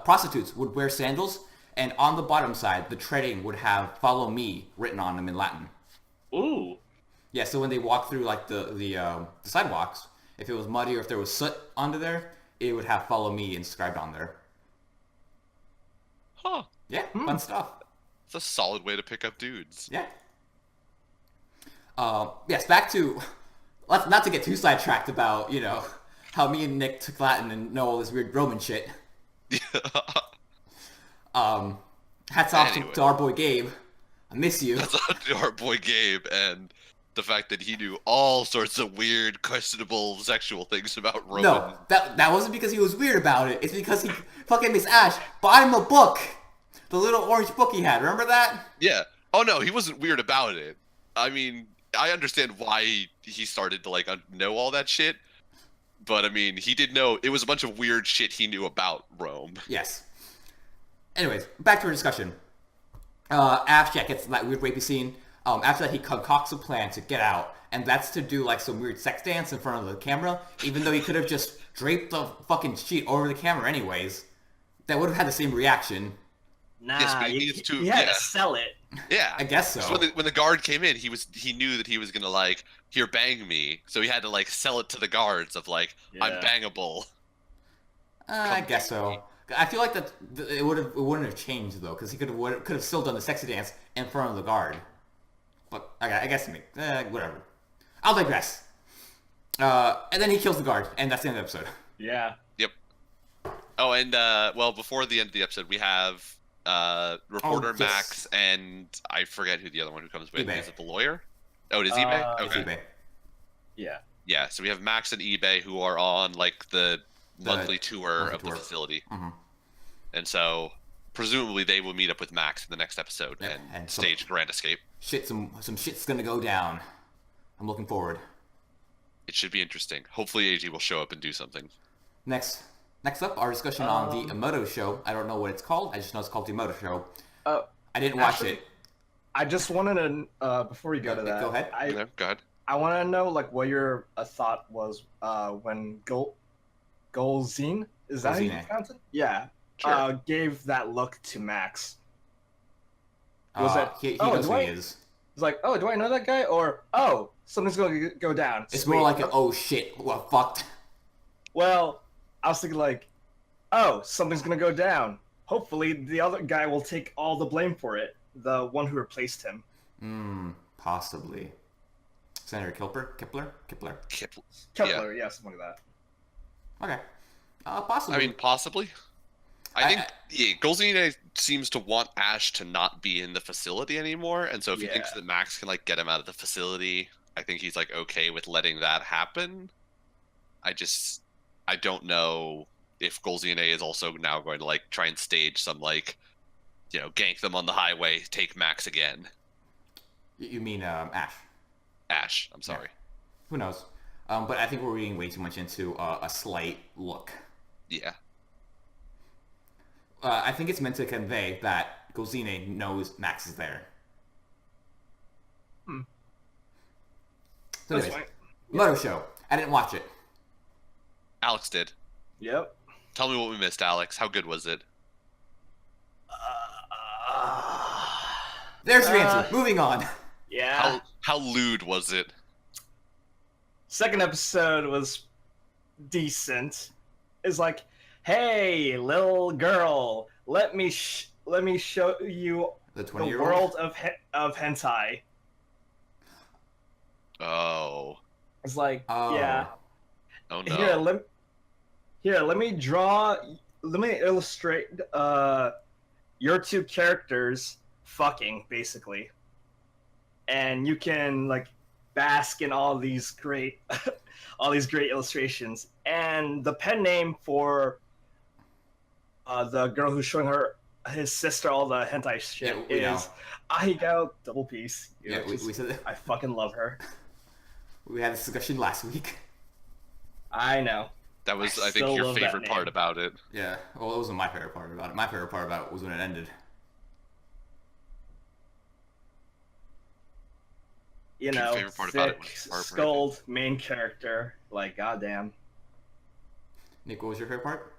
prostitutes would wear sandals, and on the bottom side, the treading would have "Follow me" written on them in Latin. Ooh. Yeah, so when they walk through like the sidewalks, if it was muddy or if there was soot under there, it would have "Follow me" inscribed on there. Huh. Yeah, fun stuff. It's a solid way to pick up dudes. Yeah. Yes, back to, not to get too sidetracked about, how me and Nick took Latin and know all this weird Roman shit. Hats off to our boy Gabe. I miss you. Hats off to our boy Gabe and the fact that he knew all sorts of weird, questionable sexual things about Roman. No, that wasn't because he was weird about it. It's because he fucking Miss Ash bought him a book. The little orange book he had. Remember that? Yeah. Oh no, he wasn't weird about it. I mean, I understand why he started to like know all that shit, but I mean, he did know it was a bunch of weird shit he knew about Rome. Yes. Anyways, back to our discussion. Ash gets that weird rapey scene. After that, he concocts a plan to get out, and that's to do like some weird sex dance in front of the camera, even though he could have just draped the fucking sheet over the camera anyways. That would have had the same reaction. Nah, yes, but he had to sell it. Yeah, I guess so. So when the guard came in, he knew that he was gonna like, here, bang me. So he had to like sell it to the guards of like, I'm bangable. I guess so. I feel like that it wouldn't have changed though, because he could have still done the sexy dance in front of the guard. But I guess whatever. I'll digress. And then he kills the guard, and that's the end of the episode. Yeah. Yep. Oh, and well, before the end of the episode, we have reporter Max, and I forget who the other one who comes with. eBay. Is it the lawyer? Oh, it is eBay? Okay. It's eBay. Yeah. Yeah, so we have Max and eBay who are on like the monthly tour of the facility. Mm-hmm. And so presumably they will meet up with Max in the next episode and stage grand escape. Some shit's gonna go down. I'm looking forward. It should be interesting. Hopefully AG will show up and do something. Next up, our discussion on the Emoto show. I don't know what it's called. I just know it's called the Emoto show. I didn't watch it. I just wanted to, before we go to that. Go ahead. Go ahead. I want to know like what your thought was when Golzine, is that how you pronounce it? Yeah. Sure. Gave that look to Max. Was that he knows who he is? It's like, oh, do I know that guy? Or, oh, something's going to go down. It's more like, oh shit, what fucked? Well, I was thinking like, oh, something's going to go down. Hopefully the other guy will take all the blame for it. The one who replaced him. Possibly. Senator Kepler? Kepler, yeah, something like that. Okay. Possibly. I mean, possibly. I think Golzine seems to want Ash to not be in the facility anymore, and so if he thinks that Max can like get him out of the facility, I think he's like okay with letting that happen. I don't know if Golzine is also now going to like try and stage some like, gank them on the highway, take Max again. You mean Ash? Ash, I'm sorry. Yeah. Who knows? But I think we're reading way too much into a slight look. Yeah. I think it's meant to convey that Gozine knows Max is there. So That's anyways, fine. Moto Show. I didn't watch it. Alex did. Yep. Tell me what we missed, Alex. How good was it? There's your answer. Moving on. Yeah. How lewd was it? Second episode was decent. It's like, hey, little girl, let me show you The the 20-year-old? world of hentai. Oh. It's like, Oh. yeah. Oh no. Let me illustrate your two characters fucking, basically. And you can like bask in all these great illustrations. And the pen name for the girl who's showing his sister all the hentai shit is Ahigao Double Piece. Yeah, we said that. I fucking love her. We had this discussion last week. I know. That was, I I think, still your love that favorite part name. about it. Yeah, well, it wasn't my favorite part about it. My favorite part about it was when it ended. You Your know, favorite part about it thick, was heartbreaking. skulled main character. Like, goddamn. Nick, what was your favorite part?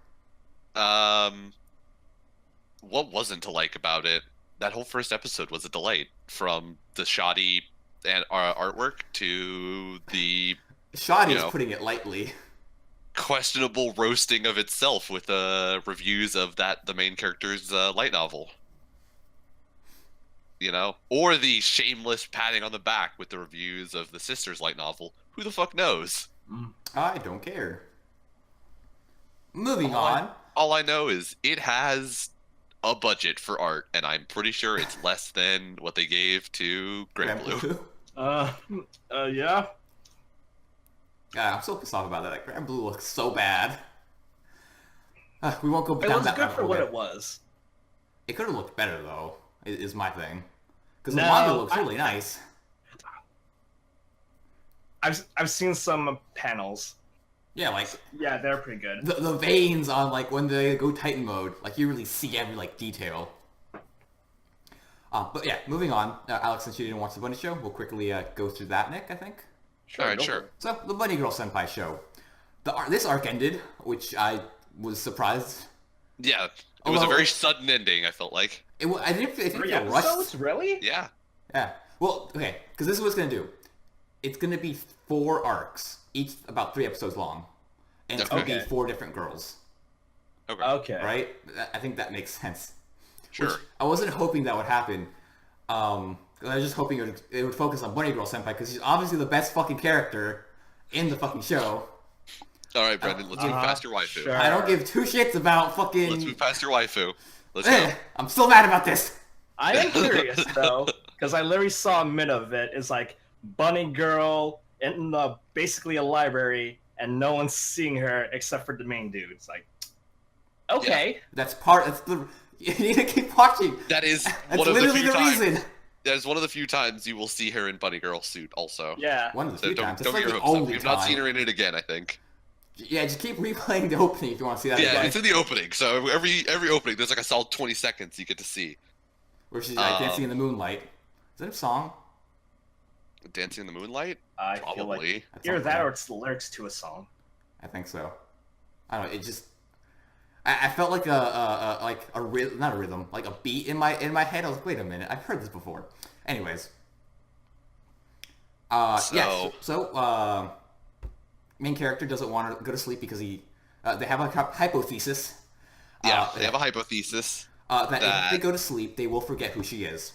What wasn't to like about it? That whole first episode was a delight. From the shoddy and artwork to the Shoddy is putting it lightly. questionable roasting of itself with reviews of the main character's light novel. Or the shameless patting on the back with the reviews of the sister's light novel. Who the fuck knows? I don't care. Moving on. All I know is it has a budget for art, and I'm pretty sure it's less than what they gave to Grand Blue. Yeah. Yeah, I'm so pissed off about that. Like, Grand Blue looks so bad. We won't go It down was that good rabbit for hole what yet. it was. It could have looked better, though, is my thing. Because No, the manga looks really nice. I've seen some panels. Yeah, like, Yeah, they're pretty good. the veins on, like, when they go Titan mode, like, you really see every, like, detail. But yeah, moving on. Alex, since you didn't watch the Bunny Show, we'll quickly go through that, Nick, I think. Sure, Alright, go sure. for it. So, the Bunny Girl Senpai show. This arc ended, which I was surprised. Yeah, it was a Although- very sudden ending, I felt like. I didn't feel 3 rushed. episodes? Really? Yeah. Yeah. Well, okay, because this is what it's going to do. It's going to be 4 arcs, each about 3 episodes long. And it's going to be Okay. 4 different girls, Okay. Okay. right? I think that makes sense. Sure. Which I wasn't hoping that would happen. I was just hoping it would focus on Bunny Girl Senpai, because she's obviously the best fucking character in the fucking show. Alright, Brendan, let's move past your waifu. Sure. I don't give 2 shits about Let's fucking... move past your waifu. Let's go. I'm still mad about this. I am curious though, because I literally saw a minute of it. It's like Bunny Girl in basically a library, and no one's seeing her except for the main dude. It's like, okay, That's the... You need to keep watching. That is That's one of the literally few the times. reason. That is one of the few times you will see her in Bunny Girl suit. Also, yeah. One of the so few don't times. get It's like your the hopes up. only We've not seen time. her in it again. I think. Yeah, just keep replaying the opening if you want to see that Yeah, again. it's in the opening. So every opening, there's like a solid 20 seconds you get to see. Where she's like dancing in the moonlight. Is that a song? Dancing in the Moonlight? I feel like Probably. That's either something. that or it's the lyrics to a song. I think so. I don't know. It just... I felt like a rhythm, not a rhythm, like a beat in my head. I was like, wait a minute, I've heard this before. Anyways. Yeah, so main character doesn't want to go to sleep because they have a hypothesis. Yeah, they have a hypothesis. That if they go to sleep, they will forget who she is.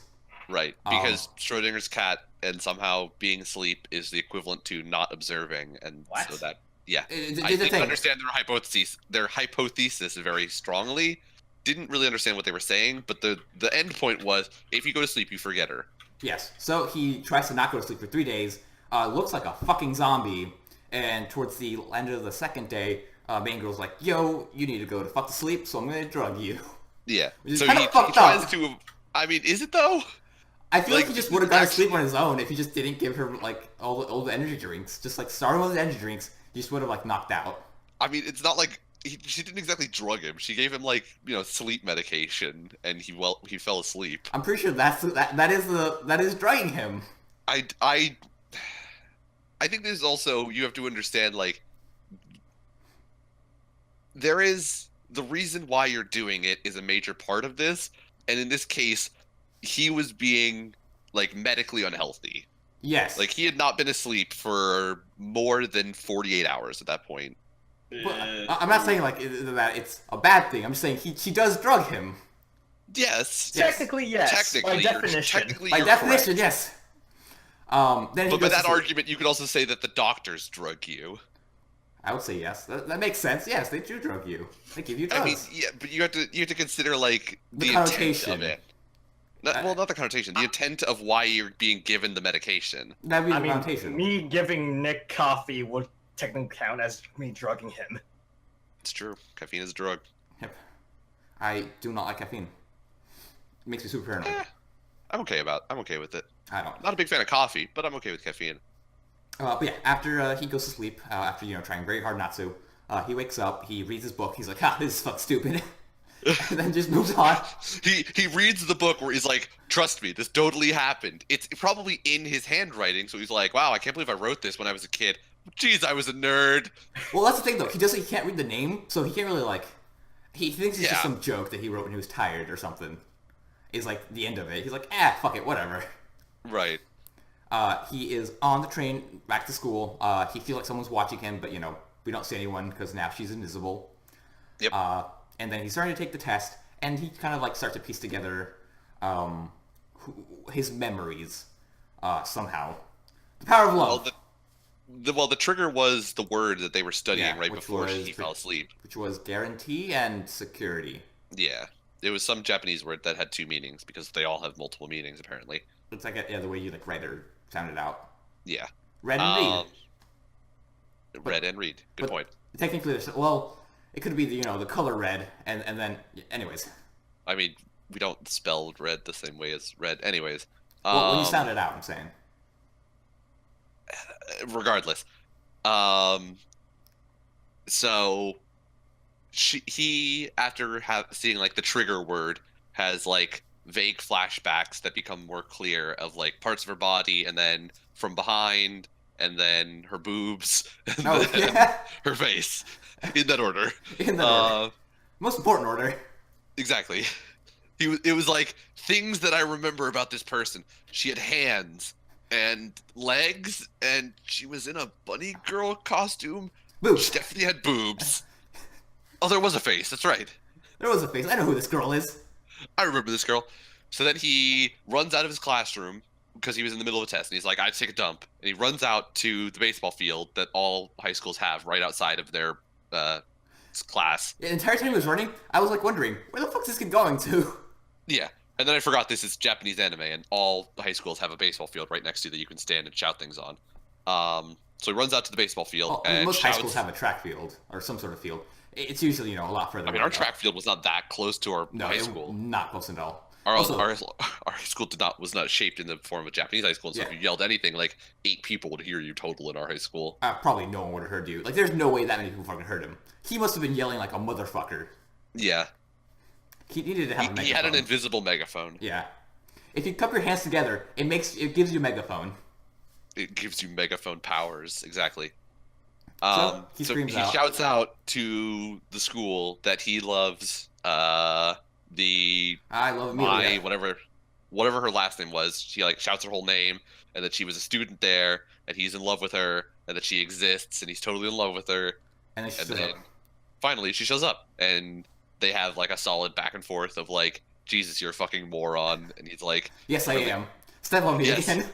Right, because Schrodinger's cat and somehow being asleep is the equivalent to not observing, and What? so that I The think thing- understand their hypothesis very strongly. Didn't really understand what they were saying, but the end point was if you go to sleep, you forget her. Yes. So he tries to not go to sleep for 3 days. Looks like a fucking zombie. And towards the end of the second day, main girl's like, "Yo, you need to go to fuck to sleep, so I'm gonna drug you." Yeah, Which is so kinda he fucked tries up. to. I mean, is it though? I feel like Like, he just would have gone to actually- sleep on his own if he just didn't give her like all the energy drinks. Just like starting with the energy drinks, he just would have like knocked out. I mean, it's not like she didn't exactly drug him. She gave him like sleep medication, and he fell asleep. I'm pretty sure that is drugging him. I think there's also, you have to understand, like, there is the reason why you're doing it is a major part of this, and in this case, he was being like medically unhealthy. Yes. Like, he had not been asleep for more than 48 hours at that point. But I'm not saying like that it's a bad thing. I'm just saying she does drug him. Yes. Technically, yes. Technically, by definition. By definition, yes. Then but by that argument, you could also say that the doctors drug you. I would say yes. That makes sense. Yes, they do drug you. They give you drugs. I mean, yeah, but you have to consider like The intent connotation. of it. Not the connotation. The intent of why you're being given the medication. That'd be the I mean, connotation. me giving Nick coffee would technically count as me drugging him. It's true. Caffeine is a drug. Yep. I do not like caffeine. It makes me super paranoid. I'm okay with it. I don't. Not a big fan of coffee, but I'm okay with caffeine. But yeah, after he goes to sleep, after trying very hard not to, he wakes up. He reads his book. He's like, this is fucking stupid, and then just moves on. He reads the book where he's like, trust me, this totally happened. It's probably in his handwriting, so he's like, wow, I can't believe I wrote this when I was a kid. Jeez, I was a nerd. Well, that's the thing though. He can't read the name, so he can't really like. He thinks it's just some joke that he wrote when he was tired or something. Is like the end of it. He's like, fuck it, whatever. Right. He is on the train back to school. He feels like someone's watching him, but we don't see anyone because now she's invisible. Yep. And then he's starting to take the test, and he kind of like starts to piece together his memories somehow. The power of love. Well, the trigger was the word that they were studying right which before he fell asleep. Which was guarantee and security. Yeah. It was some Japanese word that had two meanings because they all have multiple meanings apparently. It's like the way you like read or sound it out. Yeah. Read and read. Read and read. Good point. Technically, it could be the color red, and then anyways. I mean, we don't spell red the same way as red, anyways. Well, when you sound it out, I'm saying. Regardless, so he after seeing like the trigger word has like vague flashbacks that become more clear of like parts of her body, and then from behind, and then her boobs, and then her face, in that order. Most important order. Exactly. It was like things that I remember about this person. She had hands and legs, and she was in a bunny girl costume. Boobs. She definitely had boobs. Oh, there was a face. That's right. There was a face. I know who this girl is. I remember this girl. So then he runs out of his classroom because he was in the middle of a test, and he's like, I have to take a dump. And he runs out to the baseball field that all high schools have right outside of their class. The entire time he was running, I was like wondering, where the fuck is this kid going to? Yeah. And then I forgot this is Japanese anime, and all high schools have a baseball field right next to you that you can stand and shout things on. So he runs out to the baseball field and most shouts. high schools have a track field or some sort of field. It's usually a lot further. I mean, our track field was not that close to our high school. Not close at all. Our high school was not shaped in the form of a Japanese high school, and so if you yelled anything, like 8 people would hear you total in our high school. Probably no one would have heard you. Like, there's no way that many people fucking heard him. He must have been yelling like a motherfucker. Yeah. He needed to have a megaphone. He had an invisible megaphone. Yeah. If you cup your hands together, it gives you a megaphone. It gives you megaphone powers, exactly. So he shouts out to the school that he loves I love Amelia. Whatever her last name was. She like shouts her whole name, and that she was a student there, and he's in love with her, and that she exists, and he's totally in love with her. And then finally she shows up, and they have like a solid back and forth of like, Jesus, you're a fucking moron, and he's like, yes, I am. Step on me again.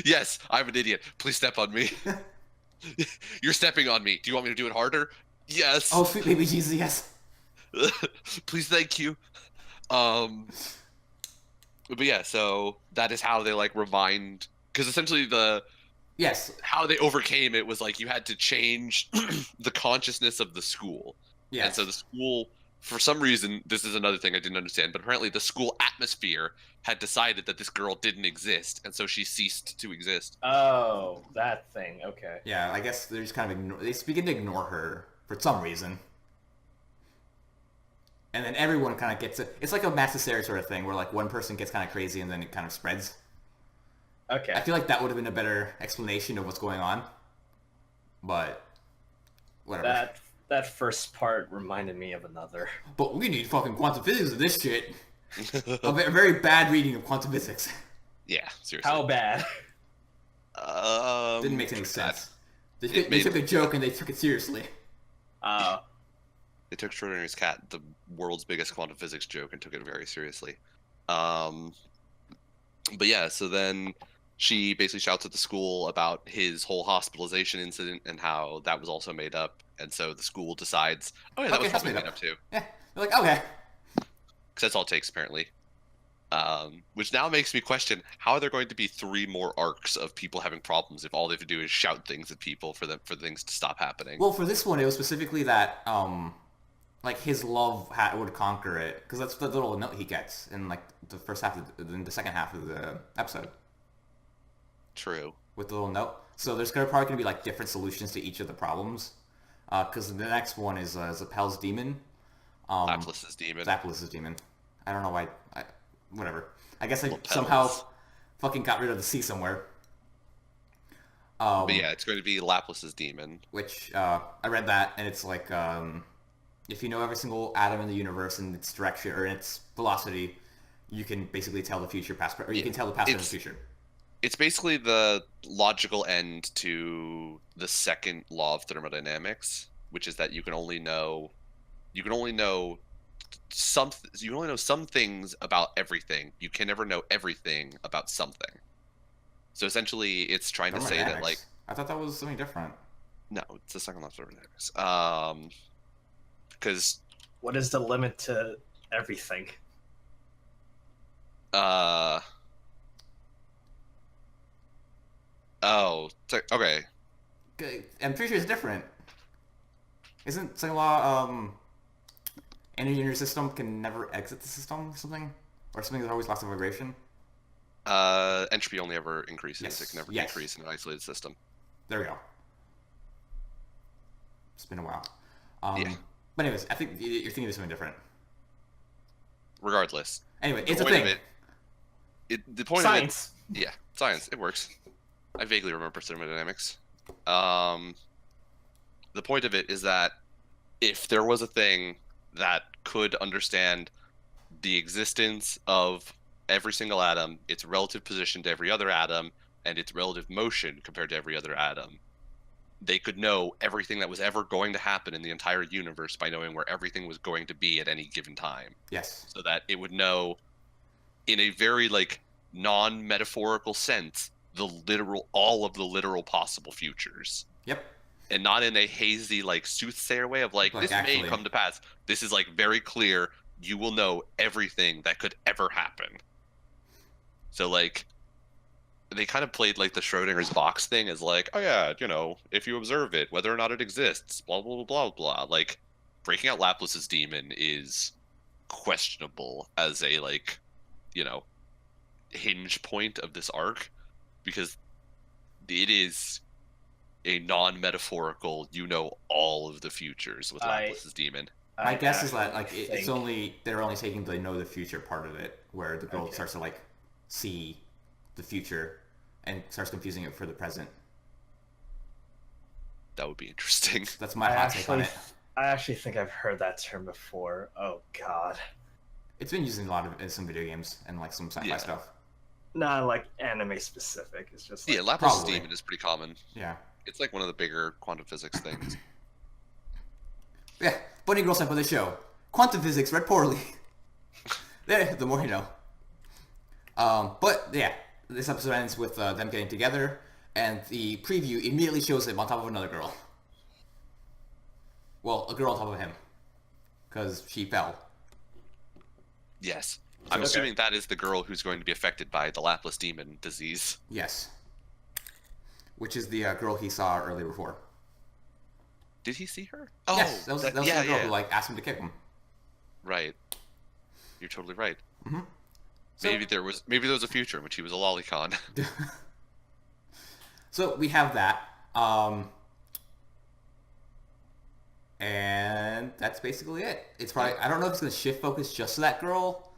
Yes, I'm an idiot. Please step on me. You're stepping on me. Do you want me to do it harder? Yes. Oh, sweet baby Jesus, yes. Please, thank you. But yeah, so that is how they like remind, because essentially how they overcame it was like you had to change the consciousness of the school. Yeah. And so the school, for some reason, this is another thing I didn't understand, but apparently the school atmosphere had decided that this girl didn't exist, and so she ceased to exist. Oh, that thing. Okay. Yeah, I guess they're just kind of they begin to ignore her for some reason. and then everyone kind of gets it. It's like a mass hysteria sort of thing, where like one person gets kind of crazy and then it kind of spreads. Okay. I feel like that would have been a better explanation of what's going on, but whatever. That first part reminded me of another. But we need fucking quantum physics of this shit. A very bad reading of quantum physics. Yeah, seriously. How bad? Didn't make any sense. They took a joke and they took it seriously. They took Schrodinger's cat, the world's biggest quantum physics joke, and took it very seriously. But yeah, so then she basically shouts at the school about his whole hospitalization incident and how that was also made up. And so the school decides, oh yeah, that was probably made up too. Yeah, they're like, okay. Because that's all it takes, apparently. Which now makes me question, how are there going to be 3 more arcs of people having problems if all they have to do is shout things at people for things to stop happening? Well, for this one, it was specifically that, like, his love would conquer it. Because that's the little note he gets in, like, the second half of the episode. True. With the little note. So there's probably going to be, like, different solutions to each of the problems. Because the next one is Zappel's demon. Laplace's demon. Laplace's demon. I don't know why. Whatever. I guess I Lapels. somehow fucking got rid of the C somewhere. But yeah, it's going to be Laplace's demon. Which, I read that, and it's like, if you know every single atom in the universe and its direction, or its velocity, you can basically tell the future, past, or you can tell the past and the future. It's basically the logical end to the second law of thermodynamics, which is that you can only know some things about everything. You can never know everything about something. So essentially, it's trying to say that, like, I thought that was something different. No, it's the second law of thermodynamics. Because what is the limit to everything? Okay. I'm pretty sure it's different. Isn't second law, energy in your system can never exit the system or something? Or something that always lasts a vibration? Entropy only ever increases. Yes. It can never decrease in an isolated system. There we go. It's been a while. Yeah. But anyways, I think you're thinking of something different. Regardless. Anyway, it's a thing. The point Science. of it... Yeah, science. It works. I vaguely remember thermodynamics. The point of it is that if there was a thing that could understand the existence of every single atom, its relative position to every other atom, and its relative motion compared to every other atom, they could know everything that was ever going to happen in the entire universe by knowing where everything was going to be at any given time. Yes. So that it would know, in a very, like, non-metaphorical sense, all of the literal possible futures. Yep. And not in a hazy, like, soothsayer way of, like this actually may come to pass. This is, like, very clear. You will know everything that could ever happen. So, like, they kind of played, like, the Schrodinger's box thing as, like, oh yeah, if you observe it, whether or not it exists, blah, blah, blah, blah. Like, breaking out Laplace's demon is questionable as a, like, hinge point of this arc, because it is a non-metaphorical, all of the futures with Laplace's demon. My guess is that, like, they're only taking the know the future part of it, where the girl starts to, like, see the future and starts confusing it for the present. That would be interesting. That's my hot take on it. I actually think I've heard that term before. Oh god. It's been used in a lot of some video games and, like, some sci-fi stuff. Not like anime specific. It's just like, Laplace's demon is pretty common. Yeah. It's like one of the bigger quantum physics things. Yeah, Bunny Girl sent for the show. Quantum physics read poorly. There, the more you know. But yeah, this episode ends with them getting together, and the preview immediately shows him on top of another girl. Well, a girl on top of him, because she fell. Yes. I'm assuming that is the girl who's going to be affected by the Laplace demon disease. Yes. Which is the girl he saw earlier before. Did he see her? Yes, that was the girl who, like, asked him to kick him. Right. You're totally right. Mm-hmm. Maybe there was a future in which he was a lolicon. So we have that. And that's basically it. It's probably, I don't know if it's going to shift focus just to that girl,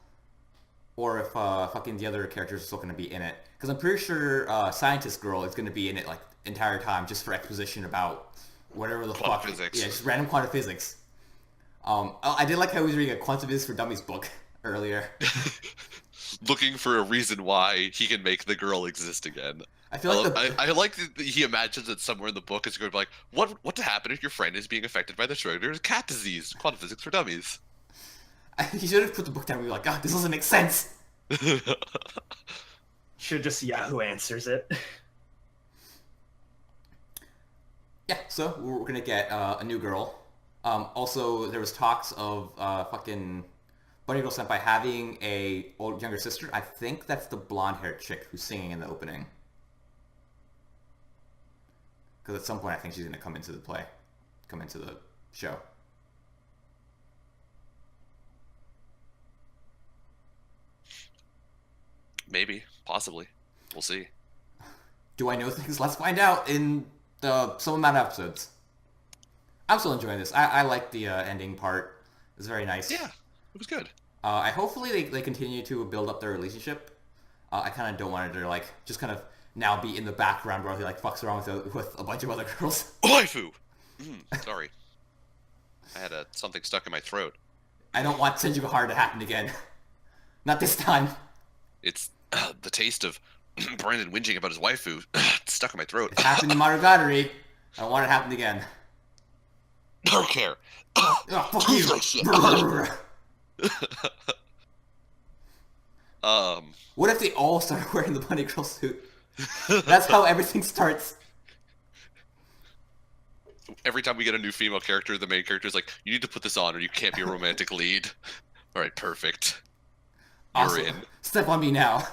or if fucking the other characters are still going to be in it. Because I'm pretty sure Scientist Girl is going to be in it like the entire time, just for exposition about whatever the Quantum fuck. physics. Yeah, just random quantum physics. I did like how he was reading a Quantum Physics for Dummies book earlier. Looking for a reason why he can make the girl exist again. I feel like I like that he imagines that somewhere in the book it's going to be like, what to happen if your friend is being affected by the Schrodinger's cat disease? Quantum physics for dummies. he should have put the book down and be like, God, this doesn't make sense. Should just Yahoo Answers it. Yeah, so we're gonna get a new girl. Also, there was talks of fucking Bunny Girl Senpai having a younger sister. I think that's the blonde-haired chick who's singing in the opening. Because at some point, I think she's gonna come into the show. Maybe, possibly, we'll see. Do I know things? Let's find out in some amount of episodes. I'm still enjoying this. I like the ending part. It's very nice. Yeah, it was good. I hopefully they continue to build up their relationship. I kind of don't want it to like just kind of now be in the background where he like fucks around with a bunch of other girls. Waifu. Sorry, I had something stuck in my throat. I don't want Senju Gahara to happen again. Not this time. It's the taste of Brandon whinging about his waifu stuck in my throat. It happened in Monogatari. I don't want it to happen again. Don't care. Oh, fuck you. What if they all start wearing the bunny girl suit? That's how everything starts. Every time we get a new female character, the main character is like, you need to put this on or you can't be a romantic lead. Alright, perfect. You're Also, in. step on me now.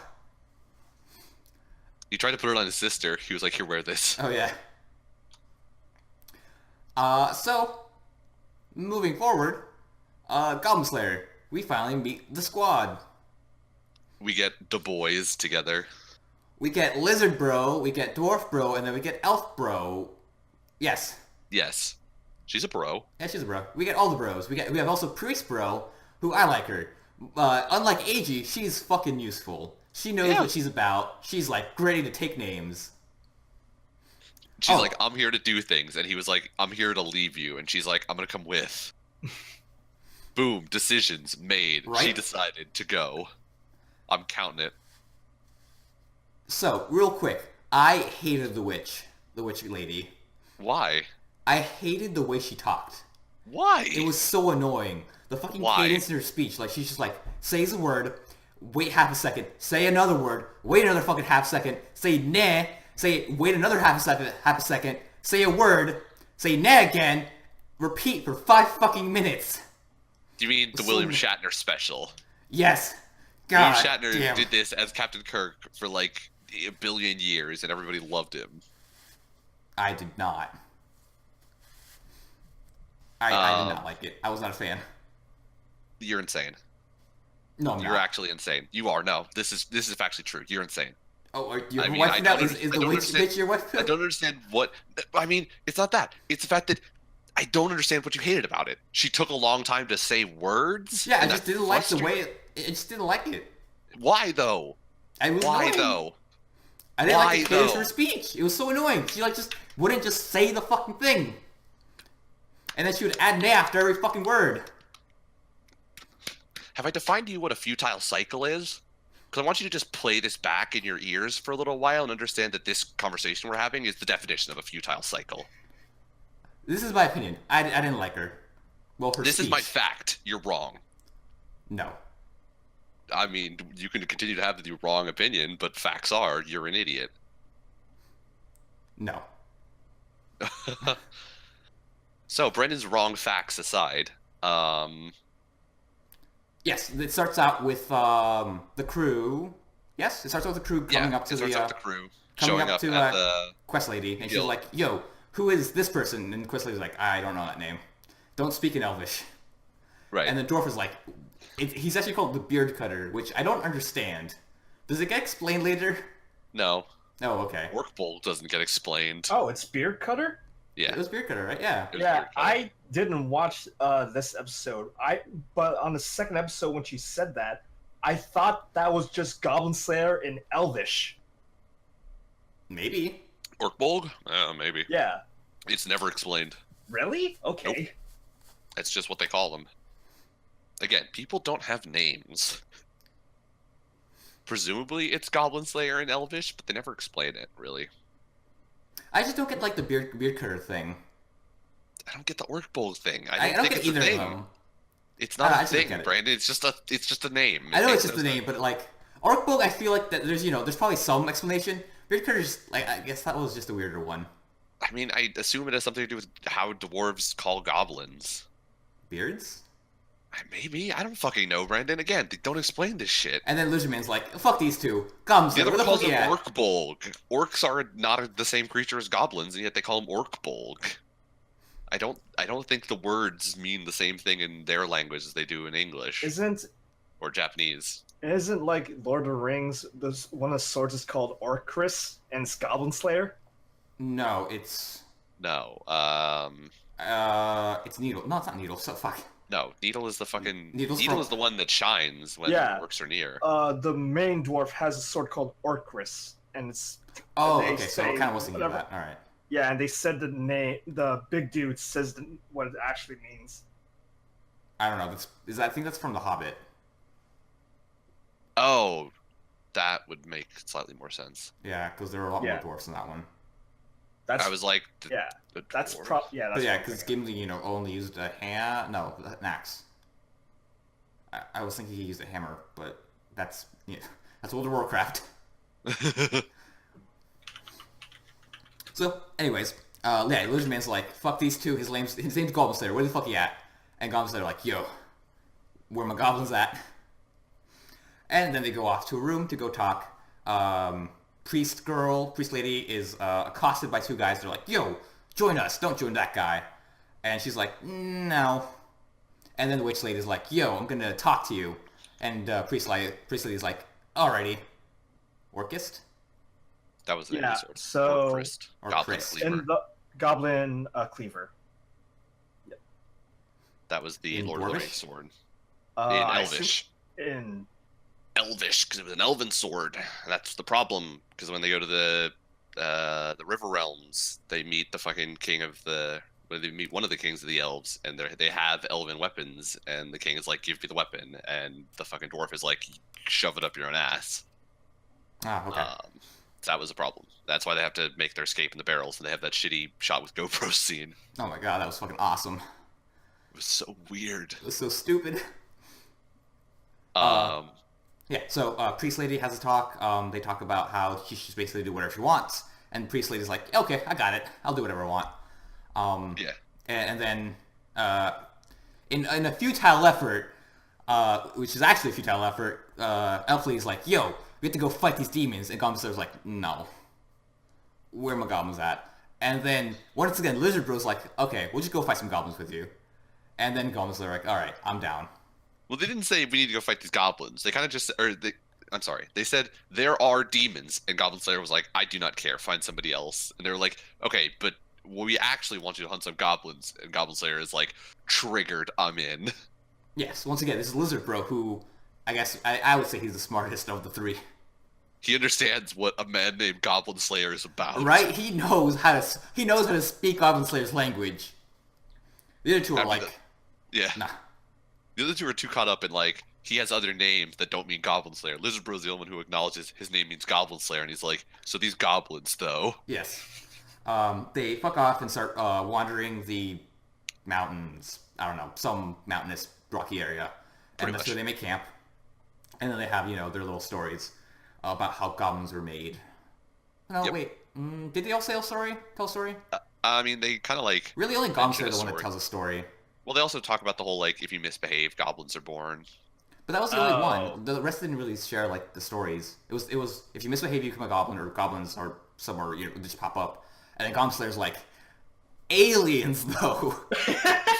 He tried to put it on his sister. He was like, here, wear this. Oh, yeah. So, moving forward, Goblin Slayer. We finally meet the squad. We get the boys together. We get Lizard Bro, we get Dwarf Bro, and then we get Elf Bro. Yes. Yes. She's a bro. Yeah, she's a bro. We get all the bros. We have also Priest Bro, who I like her. Unlike Eiji, she's fucking useful. She knows what she's about. She's like ready to take names. She's like, I'm here to do things, and he was like, I'm here to leave you, and she's like, I'm gonna come with. Boom, decisions made. Right? She decided to go. I'm counting it. So, real quick, I hated the witch lady. Why? I hated the way she talked. Why? It was so annoying. The fucking cadence in her speech, like she's just like, says a word, wait half a second, say another word, wait another fucking half second, say nah, wait another half a second, say a word, say nah again, repeat for 5 fucking minutes. Do you mean the William Shatner special? Yes. God William Shatner damn. did this as Captain Kirk for like a billion years, and everybody loved him. I did not. I did not like it. I was not a fan. You're insane. No, I'm You're not. actually insane. You are. No, this is factually true. You're insane. Oh, are you I mean, wife I now? don't Is under- the I witch don't bitch your wife? I don't understand what. I mean, it's not that. It's the fact that I don't understand what you hated about it. She took a long time to say words. Yeah, I and just that didn't like the frustrated- way. I just didn't like it. Why though? I was Why annoying. though? I didn't like the Why, cadence of though? her speech. It was so annoying. She like just wouldn't just say the fucking thing, and then she would add "nay" after every fucking word. Have I defined to you what a futile cycle is? Because I want you to just play this back in your ears for a little while and understand that this conversation we're having is the definition of a futile cycle. This is my opinion. I didn't like her. Well, her This speech. is my fact. You're wrong. No. I mean, you can continue to have the wrong opinion, but facts are you're an idiot. No. So, Brendan's wrong facts aside, Yes, it starts out with the crew. Yes, it starts out with the crew coming up to it starts the out with the crew coming showing up up to at the Quest Lady, and she's guild. like, "Yo, who is this person?" And Quest Lady's like, "I don't know that name. Don't speak in Elvish." right. And the dwarf is like, he's actually called the Beard Cutter, which I don't understand. Does it get explained later? No, Oh, okay. Work Bowl doesn't get explained. Oh, it's Beard Cutter? Yeah, It was Beard Cutter, right? Yeah. it was Yeah, Beard Cutter. didn't watch this episode. But on the second episode when she said that, I thought that was just Goblin Slayer in Elvish. Maybe. Orkbolg? Maybe. Yeah. It's never explained. Really? Okay. Nope. That's just what they call them. Again, people don't have names. Presumably it's Goblin Slayer in Elvish, but they never explain it, really. I just don't get like the beard cutter thing. I don't get the Orkbolg thing. I don't think get it's either a thing. of them. It's not I a thing, Brandon. It's just a name. I know it's just a name, but like Orkbolg, I feel like that there's probably some explanation. Beard cutter's like, I guess that was just a weirder one. I mean, I assume it has something to do with how dwarves call goblins. Beards? Maybe. I don't fucking know, Brandon. Again, they don't explain this shit. And then Lizardman's like, fuck these two. Goblins, The where other the one calls fuck them you at? Orkbolg. Orcs are not the same creature as goblins, and yet they call them Orkbolg. I don't think the words mean the same thing in their language as they do in English or Japanese. Isn't like Lord of the Rings? One of the swords is called Orcris and it's Goblin Slayer. No, it's No. it's Needle. No, it's not Needle. So fuck. No, Needle is the fucking... Needle is the one that shines when orcs are near. The main dwarf has a sword called Orcris, and it's... Oh, okay, so I kind of was thinking of that. All right. Yeah, and they said the name... The big dude says what it actually means. I don't know. I think that's from The Hobbit. Oh, that would make slightly more sense. Yeah, because there were a lot more dwarfs in that one. I was like... That's because Gimli, only used an axe. I was thinking he used a hammer, but that's World of Warcraft. So, anyways, Lizardman's like, fuck these two. His name's Goblin Slayer. Where the fuck he at? And Goblin Slayer like, yo, where my goblins at? And then they go off to a room to go talk. Priest lady is accosted by two guys. They're like, yo, join us. Don't join that guy. And she's like, no. And then the witch lady's like, yo, I'm going to talk to you. And priest lady's like, alrighty. Orcist? That was the name of the sword. So... Orcrist. Goblin Cleaver. And the Goblin Cleaver. Yep. That was the In Lord of the Dwarvish? Rings sword. In Elvish. In Elvish, because it was an elven sword. And that's the problem, because when they go to the River Realms, they meet the fucking king of the... When they meet one of the kings of the elves, and they have elven weapons, and the king is like, give me the weapon, and the fucking dwarf is like, shove it up your own ass. Ah, okay. So that was a problem. That's why they have to make their escape in the barrels, and they have that shitty shot with GoPro scene. Oh my god, that was fucking awesome. It was so weird. It was so stupid. Yeah, so Priest Lady has a talk. They talk about how she should basically do whatever she wants. And Priest Lady's like, okay, I got it. I'll do whatever I want. Yeah. And then in a futile effort, which is actually a futile effort, Elf Lady's like, yo, we have to go fight these demons. And Goblin Slayer's like, no. Where are my goblins at? And then, once again, Lizard Bro's like, okay, we'll just go fight some goblins with you. And then Goblin Slayer's like, alright, I'm down. Well, they didn't say we need to go fight these goblins. They kind of just, they said there are demons, and Goblin Slayer was like, I do not care, find somebody else. And they were like, okay, but we actually want you to hunt some goblins. And Goblin Slayer is like, triggered, I'm in. Yes, once again, this is Lizard Bro, who, I guess, I would say he's the smartest of the three. He understands what a man named Goblin Slayer is about. Right? He knows how to speak Goblin Slayer's language. The other two are like, yeah. nah. The other two are too caught up in, like, he has other names that don't mean Goblin Slayer. Lizard Bro's the only one who acknowledges his name means Goblin Slayer, and he's like, so these goblins, though. Yes. They fuck off and start wandering the mountains. I don't know, some mountainous, rocky area. And that's where they make camp. And then they have, their little stories about how goblins were made. No, wait. Did they all tell a story? I mean, they kind of, like... Really, only Goblin Slayer is the one that tells a story. Well, they also talk about the whole, like, if you misbehave, goblins are born. But that was the only one. The rest didn't really share, like, the stories. It was if you misbehave, you become a goblin, or goblins are somewhere, just pop up. And then Goblin Slayer's like, aliens, though.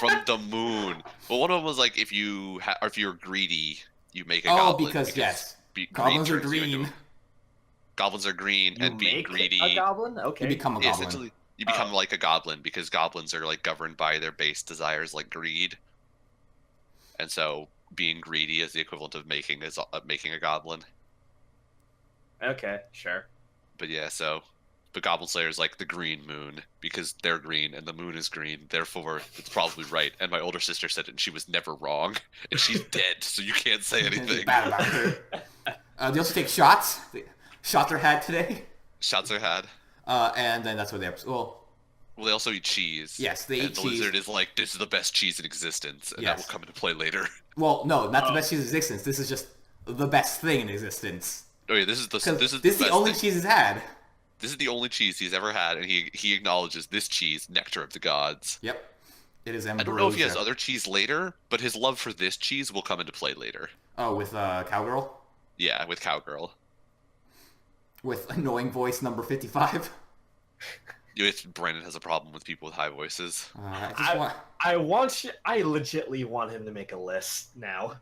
From the moon. Well, one of them was, like, if you're greedy, you make a goblin. Because yes. Goblins are green. Goblins are green, and being greedy... a goblin? Okay. You become a goblin. You become like a goblin because goblins are like governed by their base desires like greed. And so being greedy is the equivalent of making a goblin. Okay, sure. But yeah, but Goblin Slayer is like the green moon because they're green and the moon is green. Therefore, it's probably right. And my older sister said it, and she was never wrong. And she's dead, so you can't say anything. Bad about her. They also take shots. Shots are had today. Shots are had. And then that's what they Well, they also eat cheese. Yes, they eat cheese. And the lizard is like, this is the best cheese in existence, and that will come into play later. Well, no, not the best cheese in existence. This is just the best thing in existence. Oh yeah, this is the only cheese he's had. This is the only cheese he's ever had, and he acknowledges this cheese, nectar of the gods. Yep. It is ambrosia. I don't know if he has other cheese later, but his love for this cheese will come into play later. Oh, with Cowgirl? Yeah, with Cowgirl. With annoying voice number 55. Brandon has a problem with people with high voices. I legitly want him to make a list now.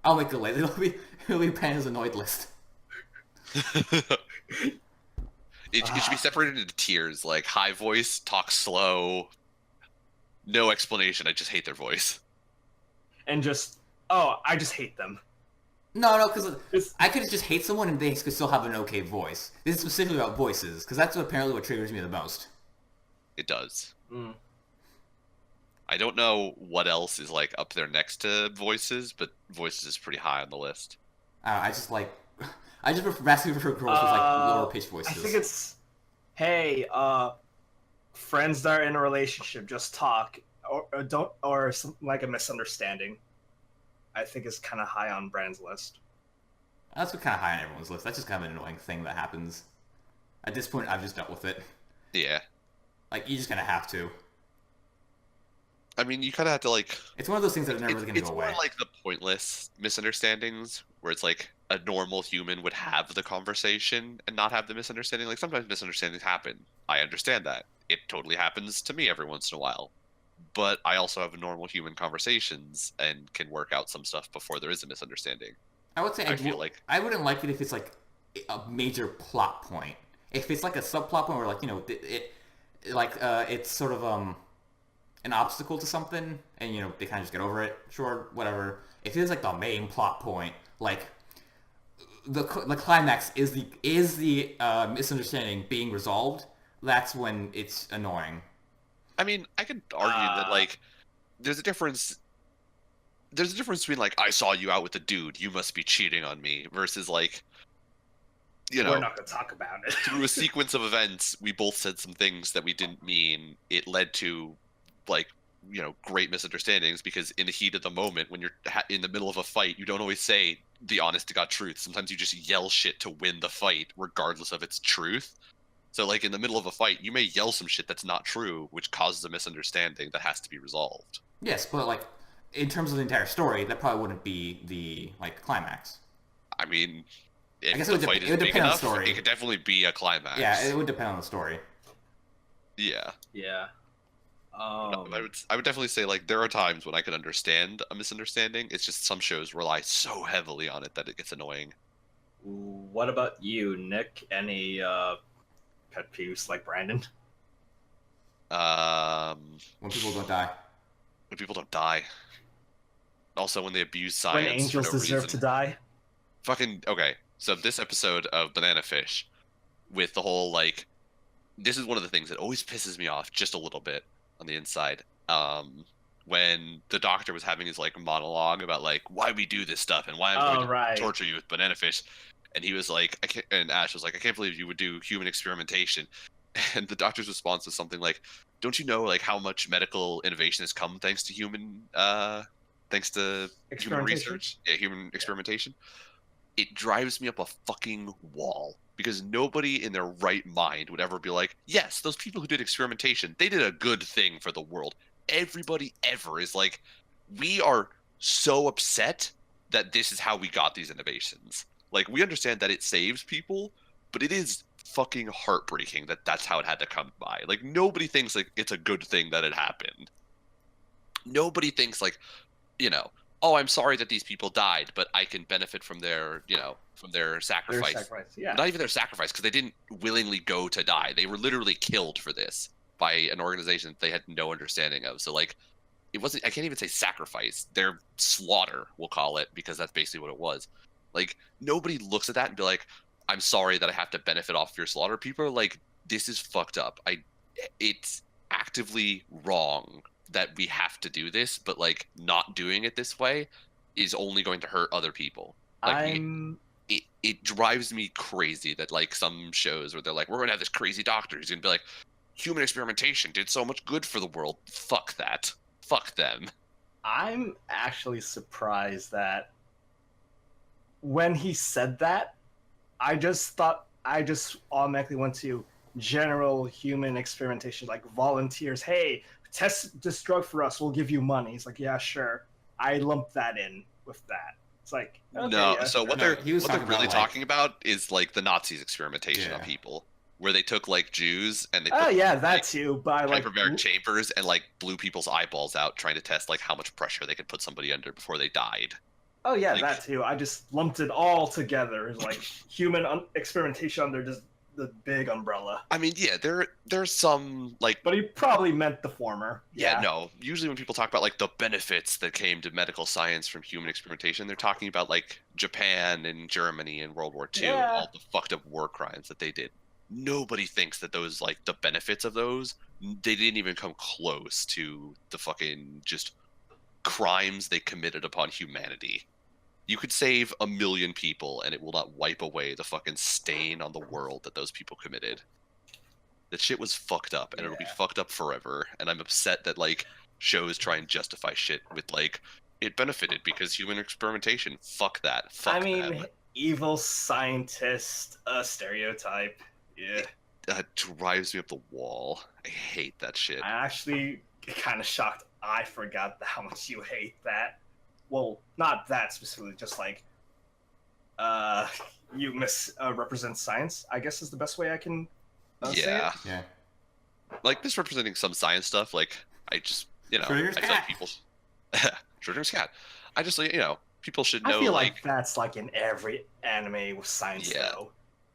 I'll make a list. It'll be Brandon's annoyed list. It should be separated into tiers, like high voice, talk slow, no explanation, I just hate their voice. And I just hate them. No, because I could just hate someone and they could still have an okay voice. This is specifically about voices, because that's apparently what triggers me the most. It does. Mm. I don't know what else is like up there next to voices, but voices is pretty high on the list. I just vastly prefer girls with like lower pitched voices. I think it's, hey, friends that are in a relationship just talk, or don't, or some, like a misunderstanding. I think is kind of high on Brand's list. That's kind of high on everyone's list. That's just kind of an annoying thing that happens. At this point, I've just dealt with it. Yeah. Like, you just kind of have to. I mean, you kind of have to, like... It's one of those things that are never really going to go away. It's more like the pointless misunderstandings, where it's like a normal human would have the conversation and not have the misunderstanding. Like, sometimes misunderstandings happen. I understand that. It totally happens to me every once in a while. But I also have normal human conversations and can work out some stuff before there is a misunderstanding. I would say I wouldn't like it if it's like a major plot point. If it's like a subplot point where like, you know, it's sort of an obstacle to something and, you know, they kind of just get over it. Sure, whatever. If it's like the main plot point, like the climax is the misunderstanding being resolved, that's when it's annoying. I mean, I could argue that, like, there's a difference between, like, I saw you out with a dude, you must be cheating on me, versus, like, you know... We're not going to talk about it. Through a sequence of events, we both said some things that we didn't mean. It led to, like, you know, great misunderstandings, because in the heat of the moment, when you're in the middle of a fight, you don't always say the honest-to-God truth. Sometimes you just yell shit to win the fight, regardless of its truth. So, like, in the middle of a fight, you may yell some shit that's not true, which causes a misunderstanding that has to be resolved. Yes, but, like, in terms of the entire story, that probably wouldn't be the, like, climax. I mean, if the fight is big enough, it could definitely be a climax. Yeah, it would depend on the story. Yeah. Yeah. I would definitely say, like, there are times when I can understand a misunderstanding. It's just some shows rely so heavily on it that it gets annoying. What about you, Nick? Any, pet peeves like Brandon? When people don't die. When people don't die. Also, when they abuse science. When angels for no deserve reason. to die. Fucking okay. So this episode of Banana Fish, with the whole like, this is one of the things that always pisses me off just a little bit on the inside. When the doctor was having his like monologue about like why we do this stuff and why I'm going to torture you with banana fish. And he was like, and Ash was like, I can't believe you would do human experimentation. And the doctor's response was something like, don't you know like how much medical innovation has come thanks to human research? Yeah, human experimentation. It drives me up a fucking wall because nobody in their right mind would ever be like, yes, those people who did experimentation, they did a good thing for the world. Everybody ever is like, we are so upset that this is how we got these innovations. Like, we understand that it saves people, but it is fucking heartbreaking that that's how it had to come by. Like, nobody thinks, like, it's a good thing that it happened. Nobody thinks, like, you know, oh, I'm sorry that these people died, but I can benefit from their, you know, from their sacrifice. Yeah. Not even their sacrifice, because they didn't willingly go to die. They were literally killed for this. by an organization that they had no understanding of. So like, it wasn't. I can't even say sacrifice. Their slaughter, we'll call it, because that's basically what it was. Like, nobody looks at that and be like, "I'm sorry that I have to benefit off your slaughter." People are like, "This is fucked up. It's actively wrong that we have to do this, but like not doing it this way is only going to hurt other people." Like, it drives me crazy that like some shows where they're like, "We're gonna have this crazy doctor who's gonna be like, human experimentation did so much good for the world." Fuck that. Fuck them. I'm actually surprised that when he said that, I just automatically went to general human experimentation, like volunteers. Hey, test this drug for us. We'll give you money. It's like, yeah, sure. I lumped that in with that. It's like, okay, no. yeah, So sure. what they're really talking about is like the Nazis' experimentation on people, where they took like Jews and they put that too, but like hyperbaric chambers and like blew people's eyeballs out, trying to test like how much pressure they could put somebody under before they died. Oh yeah, like, that too. I just lumped it all together. It's like human experimentation under just the big umbrella. I mean, yeah, there's some like, but he probably meant the former. Yeah, no. Usually when people talk about like the benefits that came to medical science from human experimentation, they're talking about like Japan and Germany in World War II and all the fucked up war crimes that they did. Nobody thinks that those, like, the benefits of those, they didn't even come close to the fucking just crimes they committed upon humanity. You could save 1 million people and it will not wipe away the fucking stain on the world that those people committed. That shit was fucked up, and it'll be fucked up forever. And I'm upset that like shows try and justify shit with like, it benefited because human experimentation. Fuck that. Fuck them. Evil scientist stereotype. Yeah. That drives me up the wall. I hate that shit. I actually kind of shocked. I forgot how much you hate that. Well, not that specifically, just like you misrepresent science, I guess is the best way I can say it. Yeah. Like misrepresenting some science stuff, like I just, I feel like people Schrodinger's cat. I just, people should know. I feel like that's like in every anime with science though.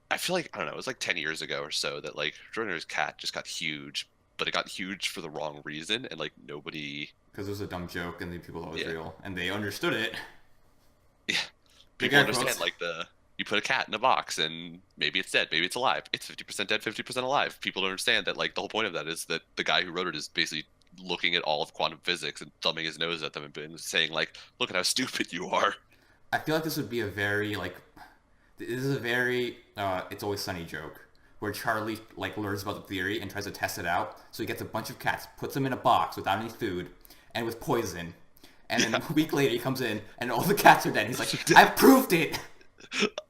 I feel like, I don't know, it was like 10 years ago or so that like Schrodinger's cat just got huge, but it got huge for the wrong reason, and like nobody... Because it was a dumb joke and the people thought it was real, and they understood it. Yeah. People understand, like, you put a cat in a box and maybe it's dead, maybe it's alive. It's 50% dead, 50% alive. People don't understand that, like, the whole point of that is that the guy who wrote it is basically looking at all of quantum physics and thumbing his nose at them and saying, like, look at how stupid you are. I feel like this would be a very, like... This is a very It's Always Sunny joke, where Charlie like learns about the theory and tries to test it out. So he gets a bunch of cats, puts them in a box without any food, and with poison. And then a week later he comes in, and all the cats are dead. He's like, I've proved it!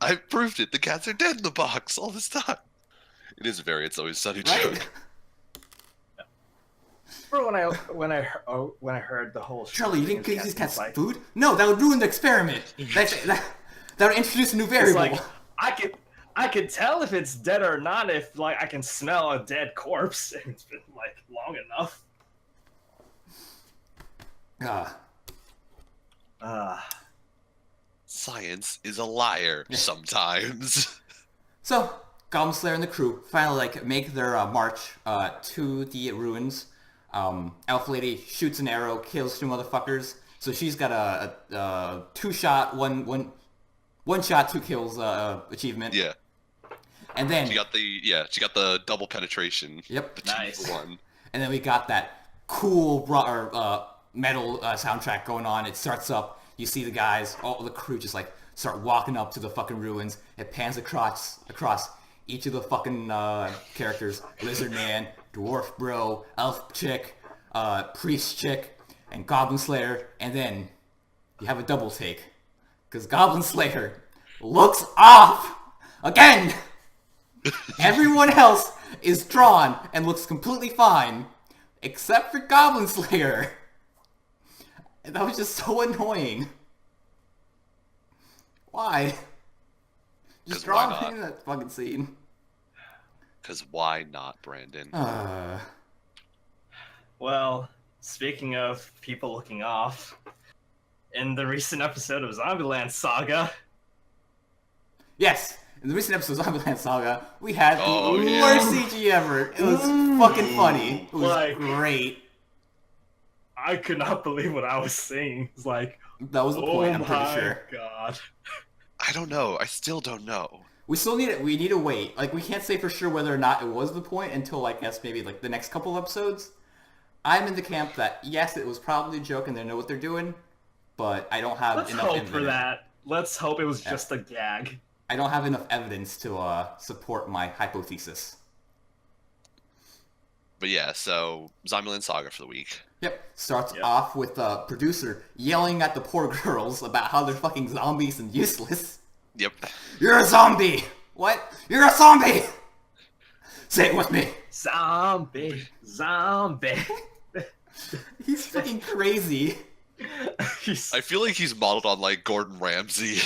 I've proved it! The cats are dead in the box all this time! It is a very It's Always Sunny joke. When I heard the whole... Charlie, you didn't give these cats food? No, that would ruin the experiment! That would introduce a new variable. It's like, I could tell if it's dead or not if like I can smell a dead corpse and it's been like long enough. Science is a liar sometimes. So, Goblin Slayer and the crew finally like make their march to the ruins. Elf Lady shoots an arrow, kills 2 motherfuckers. So she's got a 2-shot, one shot, 2 kills achievement. Yeah. And then she got the double penetration. Yep. Nice. 1. And then we got that cool metal soundtrack going on. It starts up. You see the guys, all the crew just like start walking up to the fucking ruins. It pans across each of the fucking characters: Lizard Man, Dwarf Bro, Elf Chick, Priest Chick, and Goblin Slayer. And then you have a double take. Because Goblin Slayer looks off again. Everyone else is drawn and looks completely fine, except for Goblin Slayer. And that was just so annoying. Why? Just draw him in that fucking scene. Because why not, Brandon? Well, speaking of people looking off, in the recent episode of Zombieland Saga. Yes, In the recent episode of Zombieland Saga, we had Oh, the yeah. worst CG ever. It was fucking funny. It was Like- great. I could not believe what I was seeing. It's like, That was the point, I'm pretty my sure. god. I don't know. I still don't know. We still need it. We need to wait. Like, we can't say for sure whether or not it was the point until, I guess, maybe like the next couple episodes. I'm in the camp that yes, it was probably a joke and they know what they're doing, but I don't have Let's enough hope evidence. for that. Let's hope it was just a gag. I don't have enough evidence to support my hypothesis. But yeah, so Zombieland Saga for the week. Yep. Starts Yep. off with a producer yelling at the poor girls about how they're fucking zombies and useless. Yep. You're a zombie! What? You're a zombie! Say it with me. Zombie. He's fucking crazy. I feel like he's modeled on like Gordon Ramsay.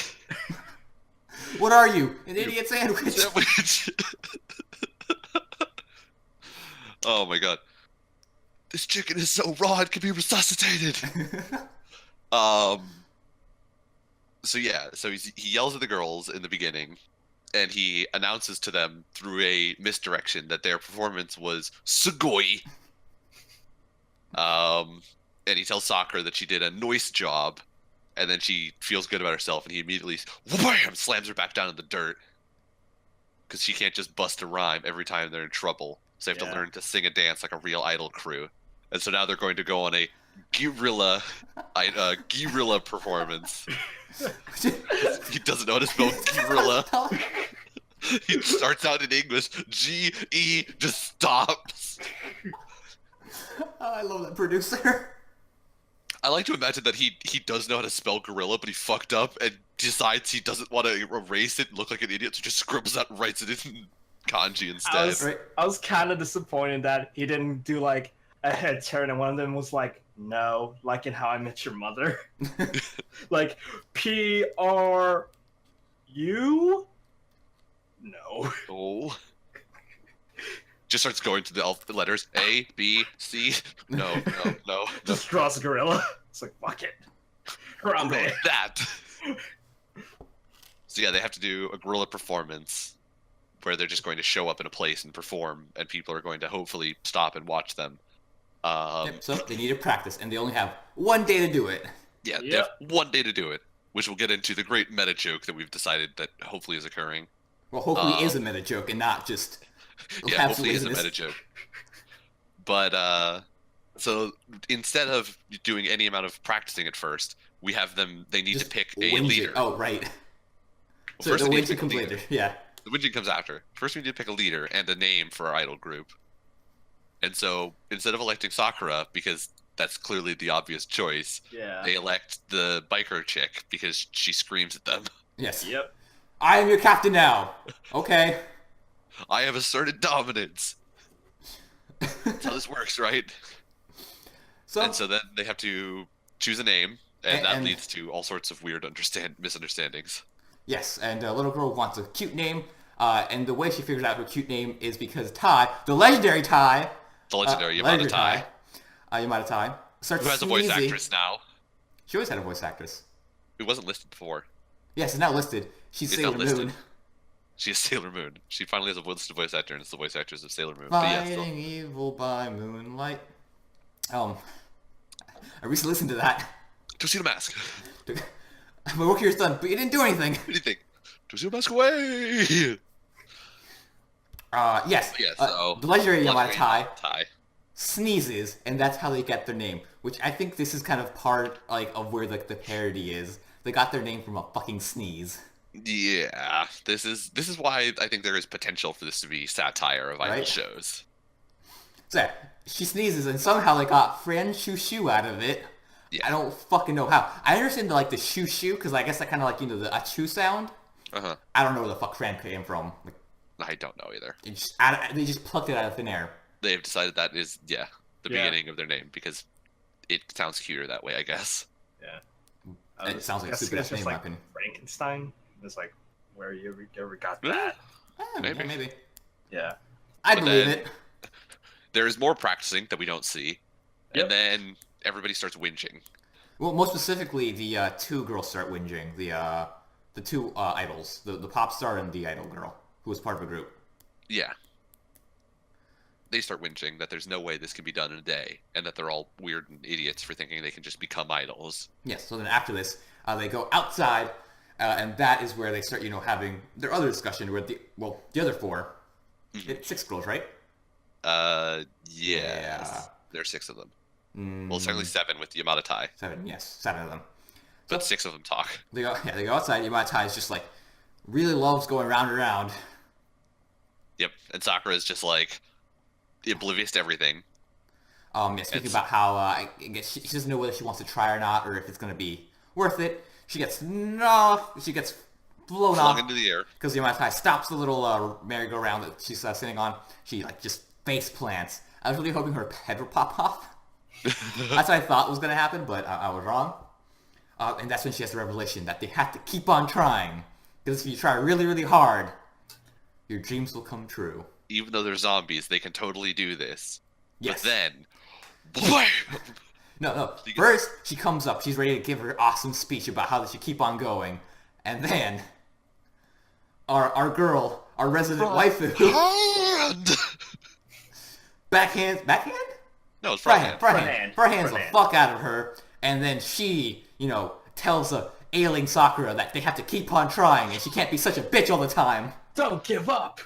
What are you? An idiot sandwich? Sandwich. Oh my god. This chicken is so raw it can be resuscitated. So yeah, so he yells at the girls in the beginning, and he announces to them through a misdirection that their performance was sugoi. And he tells Sakura that she did a nice job, and then she feels good about herself, and he immediately wham, slams her back down in the dirt, because she can't just bust a rhyme every time they're in trouble. So they have to learn to sing and dance like a real idol crew. And so now they're going to go on a guerrilla performance. He doesn't know how to spell guerrilla. He starts out in English, G-E, just stops. Oh, I love that producer. I like to imagine that he does know how to spell gorilla, but he fucked up and decides he doesn't want to erase it and look like an idiot, so just scribbles out and writes it in kanji instead. I was kind of disappointed that he didn't do like a head turn, and one of them was like, "No," like in How I Met Your Mother, like P-R-U. No. Oh. Just starts going to the letters A, B, C. No. Just draws a gorilla. It's like, fuck it. Harambe. That. So yeah, they have to do a gorilla performance where they're just going to show up in a place and perform, and people are going to hopefully stop and watch them. Yep, so they need to practice, and they only have 1 day to do it. Yeah, they have 1 day to do it, which will get into the great meta joke that we've decided that hopefully is occurring. Well, hopefully it is a meta joke and not just Yeah, hopefully it's a laziness. meta joke. But so instead of doing any amount of practicing at first, we have them. They need Just to pick a whinge it. leader. Oh, right. Well, So first the we need to whinging pick a comes leader. later. Yeah. The whinging comes after. First, we need to pick a leader and a name for our idol group. And so instead of electing Sakura, because that's clearly the obvious choice, Yeah. they elect the biker chick because she screams at them. Yes. Yep. I am your captain now. Okay. I have asserted dominance. That's how this works, right? So, And so then they have to choose a name, and that And- leads to all sorts of weird misunderstandings. yes, and a little girl wants a cute name, and the way she figures out her cute name is because Tai, the legendary Tai, The legendary Yamada Tai, Yamada Tai, starts who has a voice sneezing. actress now. She always had a voice actress. It wasn't listed before. Yes, it's not listed. She's It's Sailor not listed. Moon. She is Sailor Moon. She finally has a listed voice actor, and it's the voice actress of Sailor Moon. But yeah, Fighting still. evil by moonlight. I recently listened to that. Tuxedo Mask. My work here is done, but you didn't do anything. What do you think? Tuxedo Mask away! Yes. Yeah, so the legendary Yamada Legendary Tai sneezes, and that's how they get their name. Which I think this is kind of part of where the parody is. They got their name from a fucking sneeze. Yeah, this is why I think there is potential for this to be satire of idol Right? shows. So she sneezes, and somehow they got Fran Shoo Shoo out of it. Yeah. I don't fucking know how. I understand the shoo shoo because I guess that kind of the achoo sound. Uh-huh. I don't know where the fuck Fran came from. I don't know either. They just plucked it out of thin air. They've decided that is, the Yeah. beginning of their name because it sounds cuter that way, I guess. Yeah. It sounds like a guessing stupid it's name just like weapon. Frankenstein. It's like, where you ever got Yeah. that? Maybe. Maybe. Yeah. I But believe then- it. There is more practicing that we don't see, Yep. and then everybody starts whinging. Well, most specifically, the two girls start whinging. The the two idols, the pop star and the idol girl, who was part of a group. Yeah. They start whinging that there's no way this can be done in a day, and that they're all weird and idiots for thinking they can just become idols. Yes, so then after this, they go outside, and that is where they start, having their other discussion where the other four, it's 6 girls, right? Yeah. There are 6 of them. Well, it's technically 7 with Yamada-Tai. 7, yes, 7 of them. But 6 of them talk. They go outside. Yamada-Tai is just like, really loves going round and round. Yep, and Sakura is just like oblivious to everything. Speaking about how I guess she doesn't know whether she wants to try or not, or if it's gonna be worth it. She gets blown off into the air because Yamada-Tai stops the little merry-go-round that she's sitting on. She just face plants. I was really hoping her head would pop off. That's what I thought was gonna happen, but I was wrong. And that's when she has the revelation that they have to keep on trying, because if you try really, really hard, your dreams will come true. Even though they're zombies, they can totally do this. Yes. But then, blam! No. First, she comes up. She's ready to give her awesome speech about how they should keep on going. And then, our girl, our resident waifu... Hand! Backhand? No, it's front hand. Front hands the fuck out of her. And then she, tells ailing Sakura that they have to keep on trying and she can't be such a bitch all the time. Don't give up!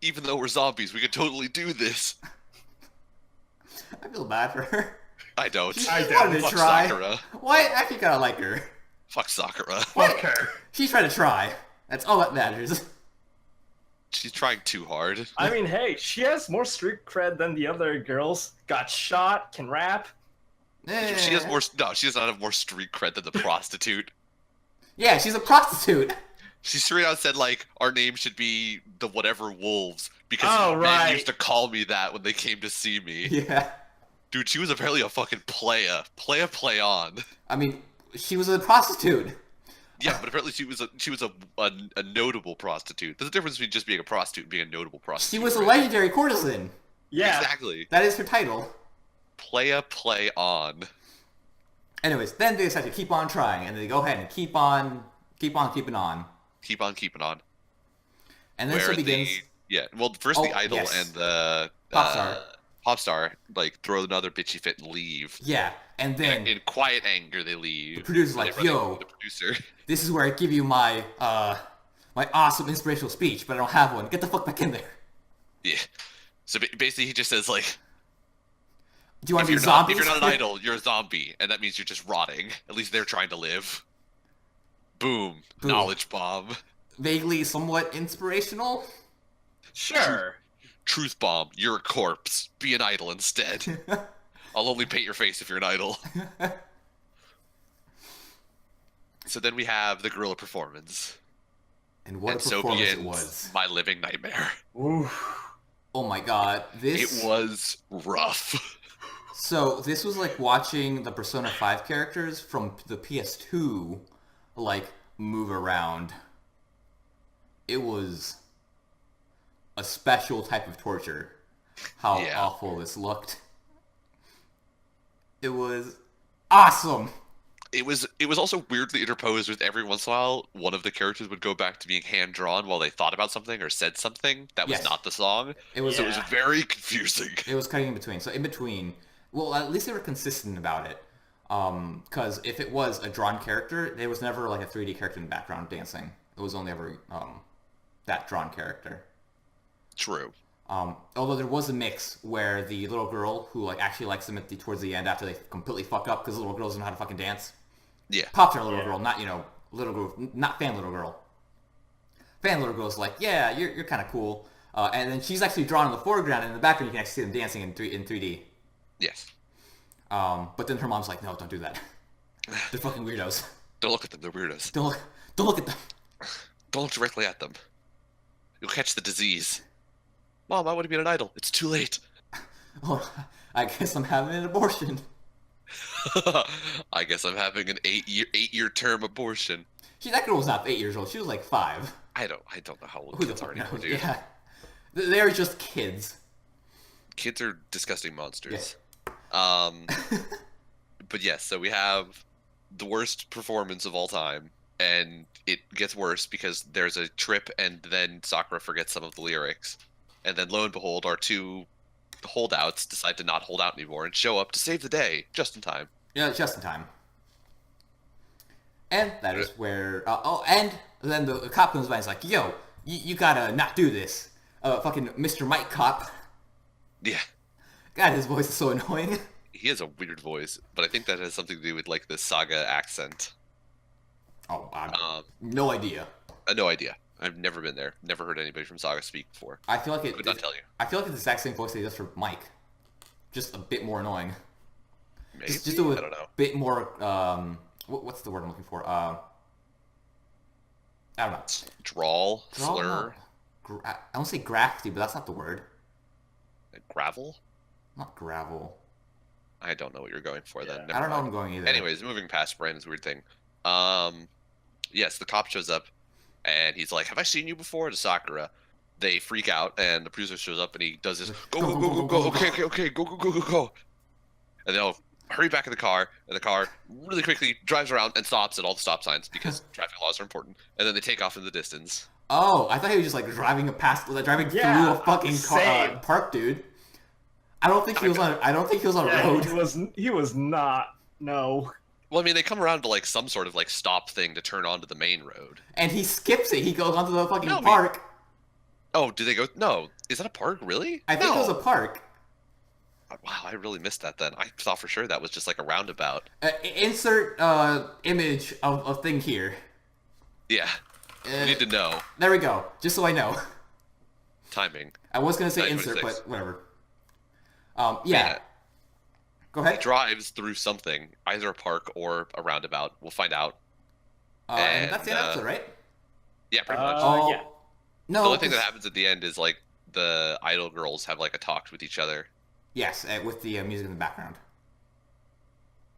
Even though we're zombies, we can totally do this. I feel bad for her. I don't. She wanted to Fuck try. Sakura. Why? I actually kind of like her. Fuck Sakura. Fuck her. She's trying to try. That's all that matters. She's trying too hard. I mean, hey, she has more street cred than the other girls. Got shot, can rap. She has more. No, she does not have more street cred than the prostitute. Yeah, she's a prostitute. She straight out said, like, our name should be the whatever wolves, because men used to call me that when they came to see me. Yeah. Dude, she was apparently a fucking playa. Play on. I mean, she was a prostitute. Yeah, but apparently she was a notable prostitute. There's a difference between just being a prostitute and being a notable prostitute. She was a legendary courtesan. Yeah. Exactly. That is her title. Play on. Anyways, then they decide to keep on trying, and they go ahead and keep on keeping on. Keep on keeping on. And then it begins. First the idol and the pop star like throw another bitchy fit and leave. Yeah, and then in quiet anger they leave. The producer's like, "Yo, the producer. This is where I give you my my awesome inspirational speech, but I don't have one. Get the fuck back in there." Yeah. So basically, he just says like, "Do you want to be zombies? If you're not an idol, you're a zombie, and that means you're just rotting. At least they're trying to live." Boom. Knowledge bomb. Vaguely, somewhat inspirational. Sure. Truth bomb. You're a corpse. Be an idol instead. I'll only paint your face if you're an idol. So then we have the gorilla performance. And what a performance it was. My living nightmare. Oof. Oh my god. It was rough. So this was like watching the Persona 5 characters from the PS2 like move around. It was a special type of torture. How awful this looked. It was awesome. It was also weirdly interposed with every once in a while one of the characters would go back to being hand drawn while they thought about something or said something that was not the song. It was very confusing. It was cutting in between. So in between, well, at least they were consistent about it. Because if it was a drawn character, there was never like a 3D character in the background dancing. It was only ever that drawn character. True. Although there was a mix where the little girl who like actually likes them towards the end after they completely fuck up because little girls don't know how to fucking dance. Yeah. Pops are little girl, not little girl, not fan little girl. Fan little girl's like, yeah, you're kind of cool, and then she's actually drawn in the foreground, and in the background you can actually see them dancing in 3D. Yes. But then her mom's like, no, don't do that. They're fucking weirdos. Don't look at them. They're weirdos. Don't look at them. Don't look directly at them. You'll catch the disease. Mom, I want to be an idol. It's too late. Oh, I guess I'm having an abortion. I guess I'm having an 8-year term abortion. That girl was not 8 years old. She was like 5. I don't know how old kids are anymore, dude. Yeah. They're just kids. Kids are disgusting monsters. Yeah. But yes, so we have the worst performance of all time. and it gets worse because there's a trip, and then Sakura forgets some of the lyrics, and then lo and behold, our two holdouts decide to not hold out anymore and show up to save the day just in time. Yeah, just in time. And that is where... and then the cop comes by and is like, yo, you gotta not do this. Fucking Mr. Mike Cop. Yeah. God, his voice is so annoying. He has a weird voice, but I think that has something to do with, like, the Saga accent. Oh, no idea. No idea. I've never been there. Never heard anybody from Saga speak before. I feel like Could not tell you. I feel like it's the exact same voice that he does for Mike. Just a bit more annoying. Maybe. Just I don't know. Bit more, what's the word I'm looking for? I don't know. Drawl? Slur? I don't say grafty, but that's not the word. Gravel? Not gravel. I don't know what you're going for then. I don't know what I'm going either. Anyways, moving past Brandon's weird thing. Yes, the cop shows up, and he's like, "Have I seen you before?" To Sakura. They freak out, and the producer shows up, and he does this, go, okay, go. And they'll hurry back in the car, and the car really quickly drives around and stops at all the stop signs, because traffic laws are important, and then they take off in the distance. Oh, I thought he was just like driving through a fucking park, dude. I don't think he was on. I don't think he was on a road. He was not. No. Well, I mean, they come around to like some sort of like stop thing to turn onto the main road. And he skips it. He goes onto the fucking park. Oh, do they go? No, is that a park? Really? I think it was a park. Wow, I really missed that then. I thought for sure that was just like a roundabout. Insert image of thing here. Yeah. We need to know. There we go. Just so I know. Timing. I was gonna say insert, but whatever. Yeah. Go ahead. He drives through something, either a park or a roundabout. We'll find out. And that's the end episode, right? Yeah, pretty much. Yeah. No. The only thing that happens at the end is like the idol girls have like a talk with each other. Yes, with the music in the background.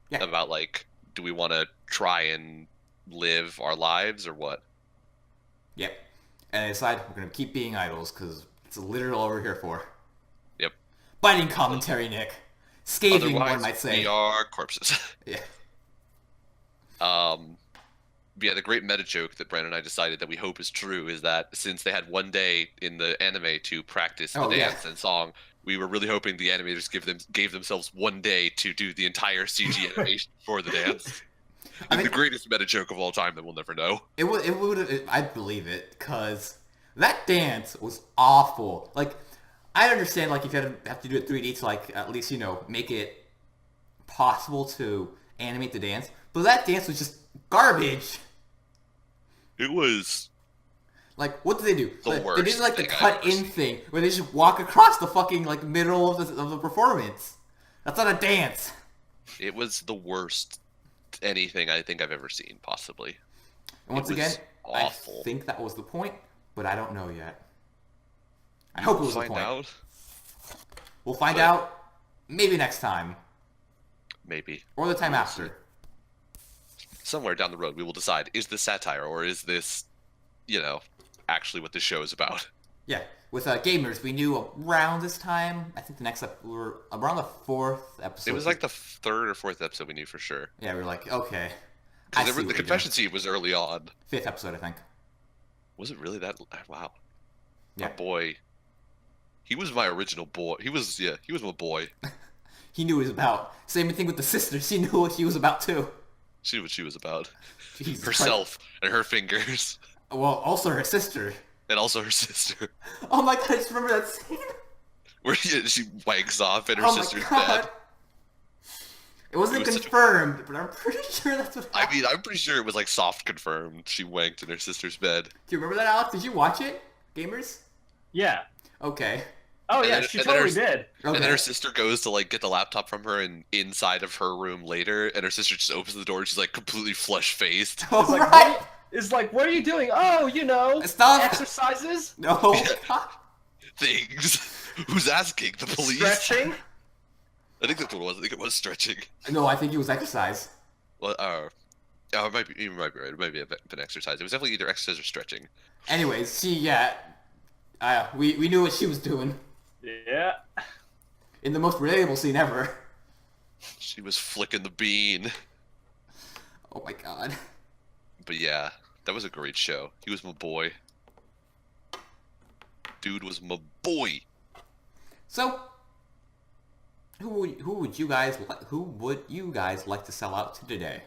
Yeah. About like, do we want to try and live our lives or what? Yep. And they decide we're gonna keep being idols because it's literally all we're here for. Yep. Biting commentary, Nick. Scathing, Otherwise, one might say. We are corpses. Yeah. Yeah, the great meta joke that Brandon and I decided that we hope is true is that since they had one day in the anime to practice the dance and song, we were really hoping the animators gave themselves one day to do the entire CG animation for the dance. It's the greatest meta joke of all time that we'll never know. It would. I'd believe it because that dance was awful. Like, I understand like if you have to do it 3D to like at least make it possible to animate the dance, but that dance was just garbage. It was. Like, what did they do? The worst they did like the cut-in thing where they just walk across the fucking like middle of the performance. That's not a dance. It was the worst anything I think I've ever seen, possibly. And once again, awful. I think that was the point, but I don't know yet. I hope it was the point. Out. We'll find out maybe next time. Maybe. Or the time after. Somewhere down the road, we will decide, is this satire or is this, actually what this show is about? Yeah. With gamers, we knew around this time. I think the next we were around the 4th episode. It was like the 3rd or 4th episode we knew for sure. Yeah, we were like, okay. Because the confession scene was early on. 5th episode, I think. Was it really that? Wow. Yeah. My boy. He was my original boy. He was my boy. He knew what he was about. Same thing with the sisters. He knew what she was about too. She knew what she was about. Jesus Herself and her fingers. Well, also her sister. And also her sister. Oh my god, I just remember that scene. Where she wanks off and her sister's dead. It wasn't confirmed, but I'm pretty sure that's what happened. I mean, I'm pretty sure it was like soft confirmed. She wanked in her sister's bed. Do you remember that, Alex? Did you watch it, gamers? Yeah. Okay. Oh yeah, she totally did. And then her sister goes to like get the laptop from her and inside of her room later, and her sister just opens the door and she's like completely flush faced. It's like, what are you doing? Oh, Stop. Exercises? No. Things. Who's asking? The police? Stretching? I think that's what it was. I think it was stretching. No, I think it was exercise. Well, it might be. You might be right. It might be an exercise. It was definitely either exercise or stretching. Anyways, we knew what she was doing. Yeah. In the most relatable scene ever. She was flicking the bean. Oh my god. But yeah, that was a great show. He was my boy. Dude was my boy. So, who would you guys like to sell out to today?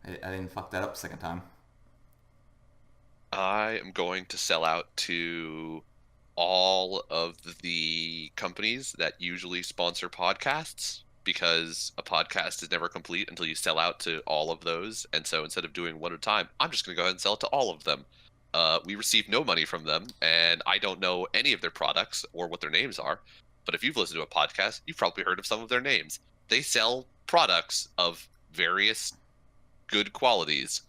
I didn't fuck that up the second time. I am going to sell out to all of the companies that usually sponsor podcasts, because a podcast is never complete until you sell out to all of those. And so instead of doing one at a time, I'm just going to go ahead and sell it to all of them. We receive no money from them, and I don't know any of their products or what their names are. But if you've listened to a podcast, you've probably heard of some of their names. They sell products of various good qualities.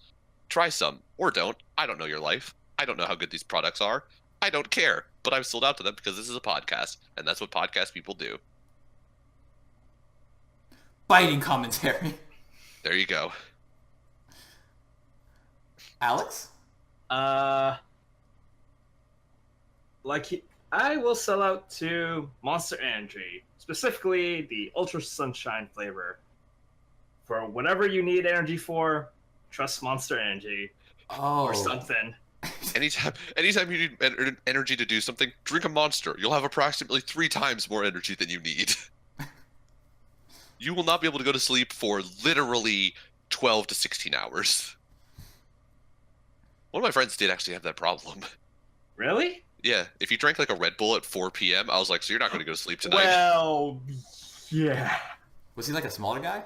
Try some, or don't. I don't know your life. I don't know how good these products are. I don't care, but I've sold out to them because this is a podcast, and that's what podcast people do. Biting commentary. There you go. Alex? I will sell out to Monster Energy, specifically the Ultra Sunshine flavor. For whatever you need energy for, trust Monster Energy. Or something. Anytime you need energy to do something, drink a Monster. You'll have approximately 3 times more energy than you need. You will not be able to go to sleep for literally 12 to 16 hours. One of my friends did actually have that problem. Really? Yeah, if you drank like a Red Bull at 4 p.m., I was like, so you're not going to go to sleep tonight. Well, yeah. Was he like a smaller guy?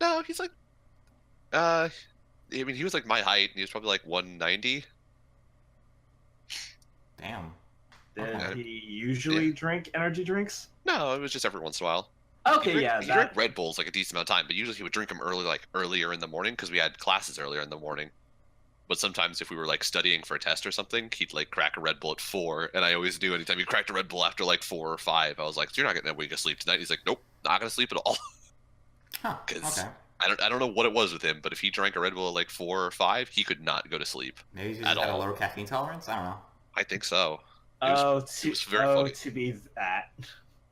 No, he's like, I mean, he was like my height, and he was probably like 190. Damn. Did he usually drink energy drinks? No, it was just every once in a while. Okay, He drank Red Bulls like a decent amount of time, but usually he would drink them earlier in the morning because we had classes earlier in the morning. But sometimes if we were like studying for a test or something, he'd like crack a Red Bull at 4, and I always do. Anytime he cracked a Red Bull after like 4 or 5, I was like, so "You're not getting that week of sleep tonight." He's like, "Nope, not gonna sleep at all." Huh. Because Okay. I don't know what it was with him, but if he drank a Red Bull at like 4 or 5, he could not go to sleep. Maybe he just had a lower caffeine tolerance. I don't know. I think so. It was very funny. To be that.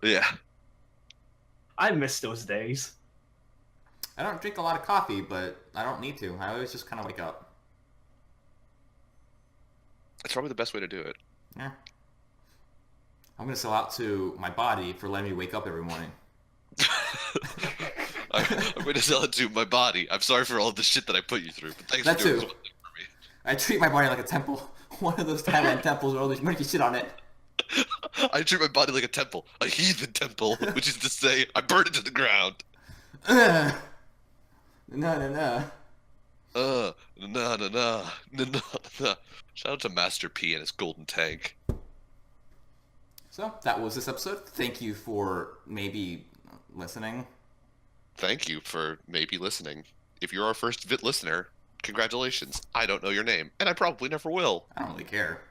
Yeah. I miss those days. I don't drink a lot of coffee, but I don't need to. I always just kind of wake up. That's probably the best way to do it. Yeah. I'm gonna sell out to my body for letting me wake up every morning. I'm going to sell it to my body. I'm sorry for all the shit that I put you through, but thanks That for doing too. something for me. I treat my body like a temple. One of those Thailand temples where all this monkey shit on it. I treat my body like a temple, a heathen temple, which is to say, I burn it to the ground. No. No. Shout out to Master P and his golden tank. So, that was this episode. Thank you for maybe listening. Thank you for maybe listening. If you're our first listener, congratulations. I don't know your name, and I probably never will. I don't really care.